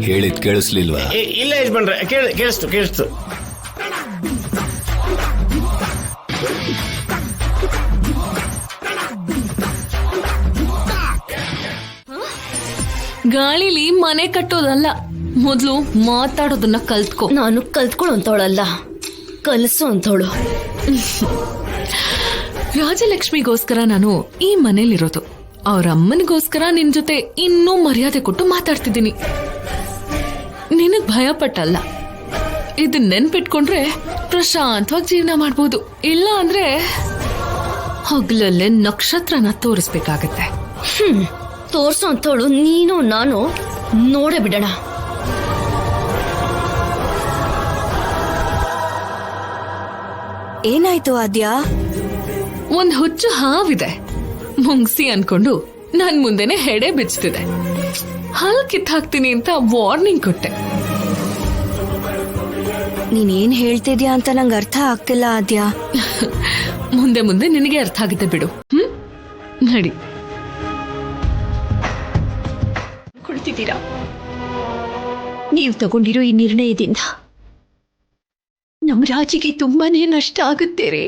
ಹೇಳಿದ್ ಕೇಳಿಸ್ಲಿಲ್ವಾ? ಇಲ್ಲ ಯಜಮಾನ್ರೆ, ಕೇಳಿಸ್ತು. ಗಾಳಿಲಿ ಮನೆ ಕಟ್ಟೋದಲ್ಲ, ಮೊದ್ಲು ಮಾತಾಡೋದನ್ನ ಕಲ್ತ್ಕೊ. ನಾನು ಕಲ್ತ್ಕೊಳ್ಳೋ ಅಂತವಳಲ್ಲ, ಕಲಿಸು ಅಂತವಳು. ರಾಜಲಕ್ಷ್ಮಿಗೋಸ್ಕರ ನಾನು ಈ ಮನೇಲಿರೋದು. ಅವ್ರ ಅಮ್ಮನಿಗೋಸ್ಕರ ನಿನ್ ಜೊತೆ ಇನ್ನೂ ಮರ್ಯಾದೆ ಕೊಟ್ಟು ಮಾತಾಡ್ತಿದ್ದೀನಿ. ನಿನಗ್ ಭಯ ಪಟ್ಟಲ್ಲ. ಇದನ್ನ ನೆನ್ಪಿಟ್ಕೊಂಡ್ರೆ ಪ್ರಶಾಂತವಾಗಿ ಜೀವನ ಮಾಡ್ಬೋದು. ಇಲ್ಲ ಅಂದ್ರೆ ಹಗ್ಲಲ್ಲೇ ನಕ್ಷತ್ರನ ತೋರಿಸ್ಬೇಕಾಗತ್ತೆ. ತೋರ್ಸೋ ಅಂತವಳು ನೀನು ನಾನು ನೋಡೇ ಬಿಡೋಣ. ಏನಾಯ್ತು ಆದ್ಯ? ಒಂದ್ ಹುಚ್ಚು ಹಾವಿದೆ, ಮುಂಗ್ಸಿ ಅನ್ಕೊಂಡು ನನ್ ಮುಂದೆನೆ ಹೆಡೆ ಬಿಚ್ತಿದೆ. ಹಲ್ ಕಿತ್ತಾಕ್ತೀನಿ ಅಂತ ವಾರ್ನಿಂಗ್ ಕೊಟ್ಟೆ. ನೀನೇನ್ ಹೇಳ್ತಿದ್ಯಾ ಅಂತ ನಂಗೆ ಅರ್ಥ ಆಗ್ತಿಲ್ಲ ಆದ್ಯ. ಮುಂದೆ ಮುಂದೆ ನಿನಗೆ ಅರ್ಥ ಆಗುತ್ತೆ ಬಿಡು. ನಡಿ. ಕೊಡ್ತಿದ್ದೀರಾ? ನೀವು ತಗೊಂಡಿರೋ ಈ ನಿರ್ಣಯದಿಂದ ನಮ್ಮ ರಾಜಿಗೆ ತುಂಬಾನೇ ನಷ್ಟ ಆಗುತ್ತೆ ರೀ.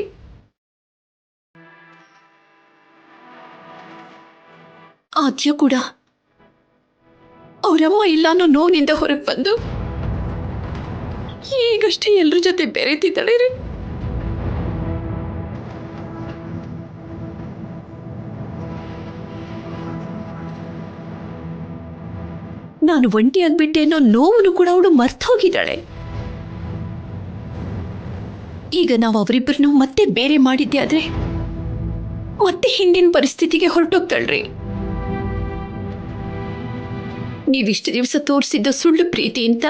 ಆದ್ಯ ಕೂಡ ಅವರಮ್ಮ ಇಲ್ಲ ಅನ್ನೋ ನೋವಿನಿಂದ ಹೊರಗೆ ಬಂದು ಈಗಷ್ಟೇ ಎಲ್ರ ಜೊತೆ ಬೆರೆತಿದ್ದಾಳೆ ರೀ. ನಾನು ಒಂಟಿ ಆಗ್ಬಿಟ್ಟೆ ಅನ್ನೋ ನೋವನ್ನು ಕೂಡ ಅವಳು ಮರ್ತೋಗಿದ್ದಾಳೆ. ಈಗ ನಾವು ಅವರಿಬ್ಬರನ್ನು ಮತ್ತೆ ಬೇರೆ ಮಾಡಿದ್ದೆ ಆದ್ರೆ ಮತ್ತೆ ಹಿಂದಿನ ಪರಿಸ್ಥಿತಿಗೆ ಹೊರಟೋಗ್ತಾಳ್ರಿ. ನೀವಿಷ್ಟು ದಿವಸ ತೋರಿಸಿದ್ದ ಸುಳ್ಳು ಪ್ರೀತಿ ಅಂತ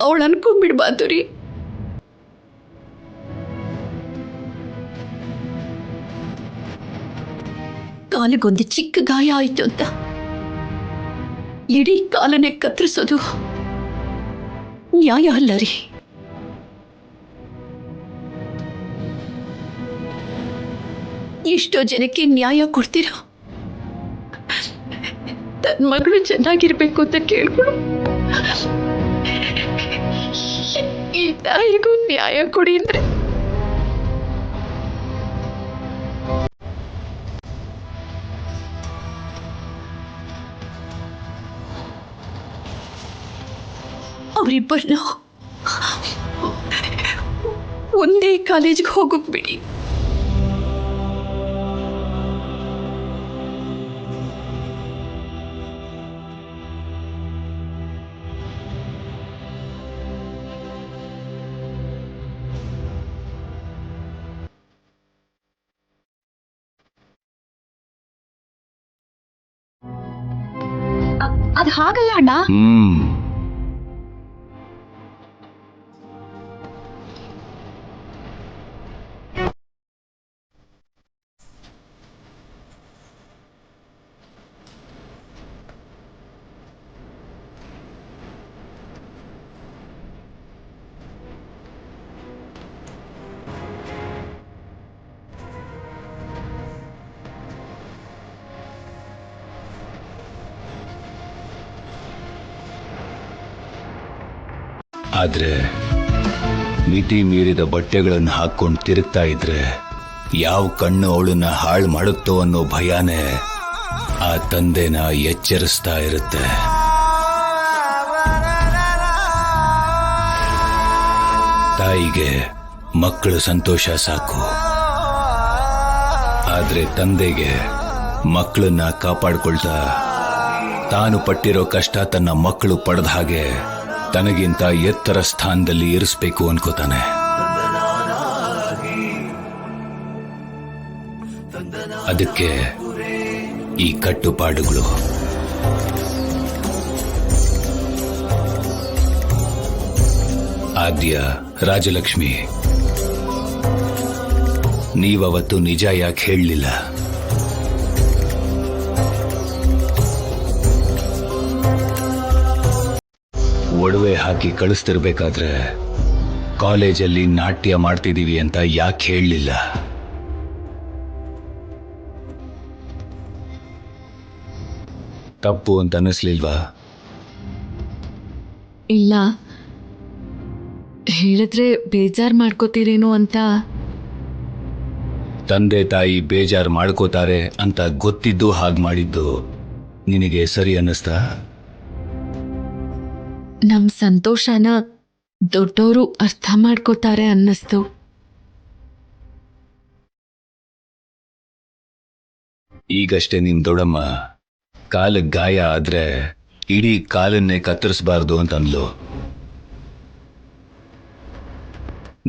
ಅವಳು ಅನ್ಕೊಂಡ್ಬಿಡ್ಬಾರ್ದು ರೀ. ಕಾಲಿಗೊಂದು ಚಿಕ್ಕ ಗಾಯ ಆಯ್ತು ಅಂತ ಇಡೀ ಕಾಲನೆ ಕತ್ತರಿಸೋದು ನ್ಯಾಯ ಅಲ್ಲ ರೀ. ಎಷ್ಟೋ ಜನಕ್ಕೆ ನ್ಯಾಯ ಕೊಡ್ತೀರ, ತನ್ನ ಮಗಳು ಚೆನ್ನಾಗಿರ್ಬೇಕು ಅಂತ ಕೇಳ್ಕೊಡು. ಈ ತಾಯಿಗೂ ನ್ಯಾಯ ಕೊಡಿ ಅಂದ್ರೆ ಅವರಿಬ್ಬರನ್ನ ಒಂದೇ ಕಾಲೇಜ್ಗೆ ಹೋಗೋಕ್ ಬಿಡಿ. ಅದು ಹಾಗಲ್ಲ ಅಣ್ಣ. ಆದ್ರೆ ಮಿತಿ ಮೀರಿದ ಬಟ್ಟೆಗಳನ್ನು ಹಾಕೊಂಡು ತಿರುಗ್ತಾ ಇದ್ರೆ ಯಾವ ಕಣ್ಣು ಅವಳನ್ನ ಹಾಳು ಮಾಡುತ್ತೋ ಅನ್ನೋ ಭಯನೇ ಆ ತಂದೆನ ಎಚ್ಚರಿಸ್ತಾ ಇರುತ್ತೆ. ತಾಯಿಗೆ ಮಕ್ಕಳು ಸಂತೋಷ ಸಾಕು, ಆದ್ರೆ ತಂದೆಗೆ ಮಕ್ಕಳನ್ನ ಕಾಪಾಡ್ಕೊಳ್ತಾ ತಾನು ಪಟ್ಟಿರೋ ಕಷ್ಟ ತನ್ನ ಮಕ್ಕಳು ಪಡೆದ ಹಾಗೆ ತನಗಿಂತ ಎತ್ತರ ಸ್ಥಾನದಲ್ಲಿ ಇರಿಸ್ಬೇಕು ಅನ್ಕೋತಾನೆ. ಅದಕ್ಕೆ ಈ ಕಟ್ಟುಪಾಡುಗಳು. ಆದ್ಯ, ರಾಜಲಕ್ಷ್ಮಿ, ನೀವವತ್ತು ನಿಜ ಯಾಕೆ ಹೇಳಲಿಲ್ಲ? ಒಡವೆ ಹಾಕಿ ಕಳಿಸ್ತಿರ್ಬೇಕಾದ್ರೆ ಕಾಲೇಜಲ್ಲಿ ನಾಟ್ಯ ಮಾಡ್ತಿದೀವಿ ಅಂತ ಯಾಕೆ ಹೇಳಲಿಲ್ಲ? ತಪ್ಪು ಅಂತ ಅನ್ನಿಸ್ಲಿಲ್ವಾ? ಇಲ್ಲ, ಹೇಳಿದ್ರೆ ಬೇಜಾರ್ ಮಾಡ್ಕೋತೀರೇನೋ ಅಂತ. ತಂದೆ ತಾಯಿ ಬೇಜಾರು ಮಾಡ್ಕೋತಾರೆ ಅಂತ ಗೊತ್ತಿದ್ದು ಹಾಗೆ ಮಾಡಿದ್ದು ನಿನಗೆ ಸರಿ ಅನ್ನಿಸ್ತಾ? ನಮ್ ಸಂತೋಷನ ದೊಡ್ಡವರು ಅರ್ಥ ಮಾಡ್ಕೋತಾರೆ ಅನ್ನಿಸ್ತು. ಈಗಷ್ಟೇ ನಿಮ್ ದೊಡ್ಡಮ್ಮ ಕಾಲಿಗೆ ಗಾಯ ಆದ್ರೆ ಇಡೀ ಕಾಲನ್ನೇ ಕತ್ತರಿಸಬಾರ್ದು ಅಂತಂದ್ಲು.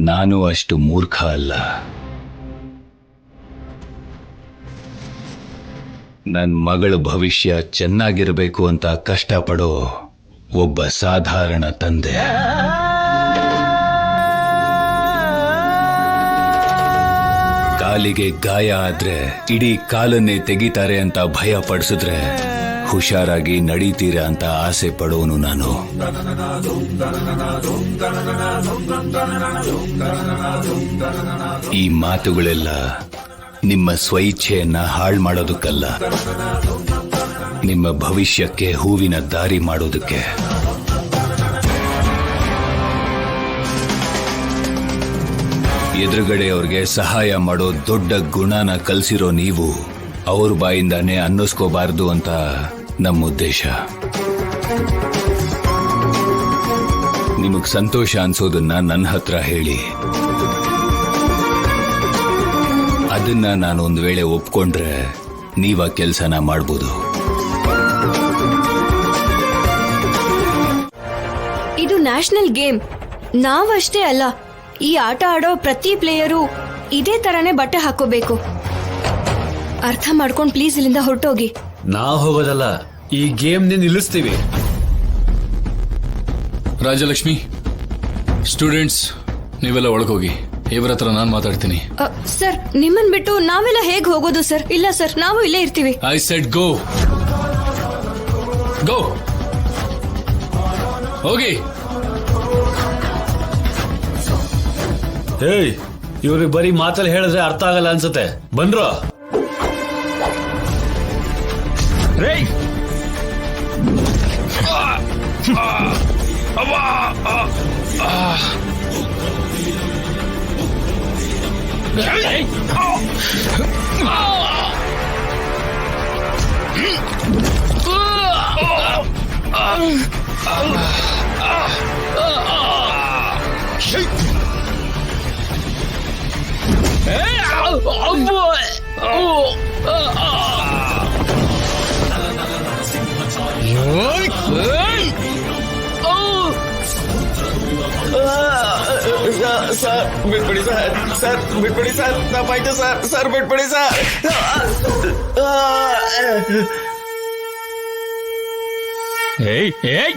ನಾನು ಅಷ್ಟು ಮೂರ್ಖ ಅಲ್ಲ. ನನ್ನ ಮಗಳ ಭವಿಷ್ಯ ಚೆನ್ನಾಗಿರಬೇಕು ಅಂತ ಕಷ್ಟಪಡೋ ಒಬ್ಬ ಸಾಧಾರಣ ತಂದೆ. ಕಾಲಿಗೆ ಗಾಯ ಆದ್ರೆ ಇಡೀ ಕಾಲನ್ನೇ ತೆಗಿತಾರೆ ಅಂತ ಭಯ ಪಡಿಸಿದ್ರೆ ಹುಷಾರಾಗಿ ನಡೀತೀರ ಅಂತ ಆಸೆ ಪಡೋನು ನಾನು. ಈ ಮಾತುಗಳೆಲ್ಲ ನಿಮ್ಮ ಸ್ವಇಚ್ಛೆಯನ್ನ ಹಾಳು ಮಾಡೋದಕ್ಕಲ್ಲ, ನಿಮ್ಮ ಭವಿಷ್ಯಕ್ಕೆ ಹೂವಿನ ದಾರಿ ಮಾಡೋದಕ್ಕೆ. ಎದುರುಗಡೆಯವ್ರಿಗೆ ಸಹಾಯ ಮಾಡೋ ದೊಡ್ಡ ಗುಣನ ಕಲಿಸಿರೋ ನೀವು ಅವ್ರ ಬಾಯಿಂದಾನೆ ಅನ್ನಿಸ್ಕೋಬಾರ್ದು ಅಂತ ನಮ್ಮ ಉದ್ದೇಶ. ನಿಮಗ್ ಸಂತೋಷ ಅನ್ಸೋದನ್ನ ನನ್ನ ಹತ್ರ ಹೇಳಿ. ಅದನ್ನ ನಾನು ಒಂದು ವೇಳೆ ಒಪ್ಕೊಂಡ್ರೆ ನೀವ ಕೆಲಸನ ಮಾಡ್ಬೋದು. ಇದು ನ್ಯಾಷನಲ್ ಗೇಮ್. ನಾವಷ್ಟೇ ಅಲ್ಲ, ಈ ಆಟ ಆಡೋ ಪ್ರತಿ ಪ್ಲೇಯರು ಇದೇ ತರನೇ ಬಟ್ಟೆ ಹಾಕೋಬೇಕು. ಅರ್ಥ ಮಾಡ್ಕೊಂಡು ಪ್ಲೀಸ್ ಇಲ್ಲಿಂದ ಹೊರಟೋಗಿ. ನಾವು ಹೋಗೋದಲ್ಲ, ಈ ಗೇಮ್ನೇ ನಿಲ್ಲಿಸ್ತೀವಿ. ರಾಜಲಕ್ಷ್ಮಿ, ಸ್ಟೂಡೆಂಟ್ಸ್ ನೀವೆಲ್ಲ ಒಳಗೋಗಿ, ಇವರ ಹತ್ರ ನಾನು ಮಾತಾಡ್ತೀನಿ. ಸರ್, ನಿಮ್ಮನ್ ಬಿಟ್ಟು ನಾವೆಲ್ಲ ಹೇಗ್ ಹೋಗೋದು ಸರ್? ಇಲ್ಲ ಸರ್, ನಾವು ಇಲ್ಲೇ ಇರ್ತೀವಿ. ಐ ಸೆಡ್ ಗೋ ಗೋ, ಹೋಗಿ. ಹೇಯ್, ಇವ್ರಿಗೆ ಬರೀ ಮಾತಲ್ಲಿ ಹೇಳಿದ್ರೆ ಅರ್ಥ ಆಗಲ್ಲ ಅನ್ಸುತ್ತೆ. ಬಂದ್ರು ಸರ್ ಬಿಟ್ಬಿಡಿ ಸರ್, ಸರ್ ಬಿಟ್ಬಿಡಿ ಸರ್, ತಪ್ಪಾಯ್ತು ಸರ್, ಸರ್ ಬಿಟ್ಬಿಡಿ ಸರ್. ಏಯ್ ಏಯ್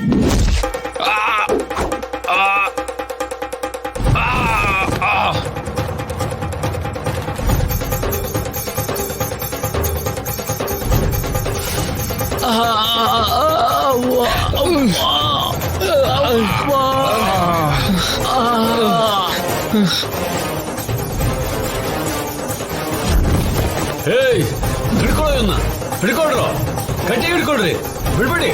ಹೇಯ್, ಹಿಡ್ಕೊಳ್ಳೋ, ಹಿಡ್ಕೊಳ್ರು, ಗಟ್ಟಿ ಹಿಡ್ಕೊಳ್ರಿ, ಬಿಡ್ಬಿಡಿ.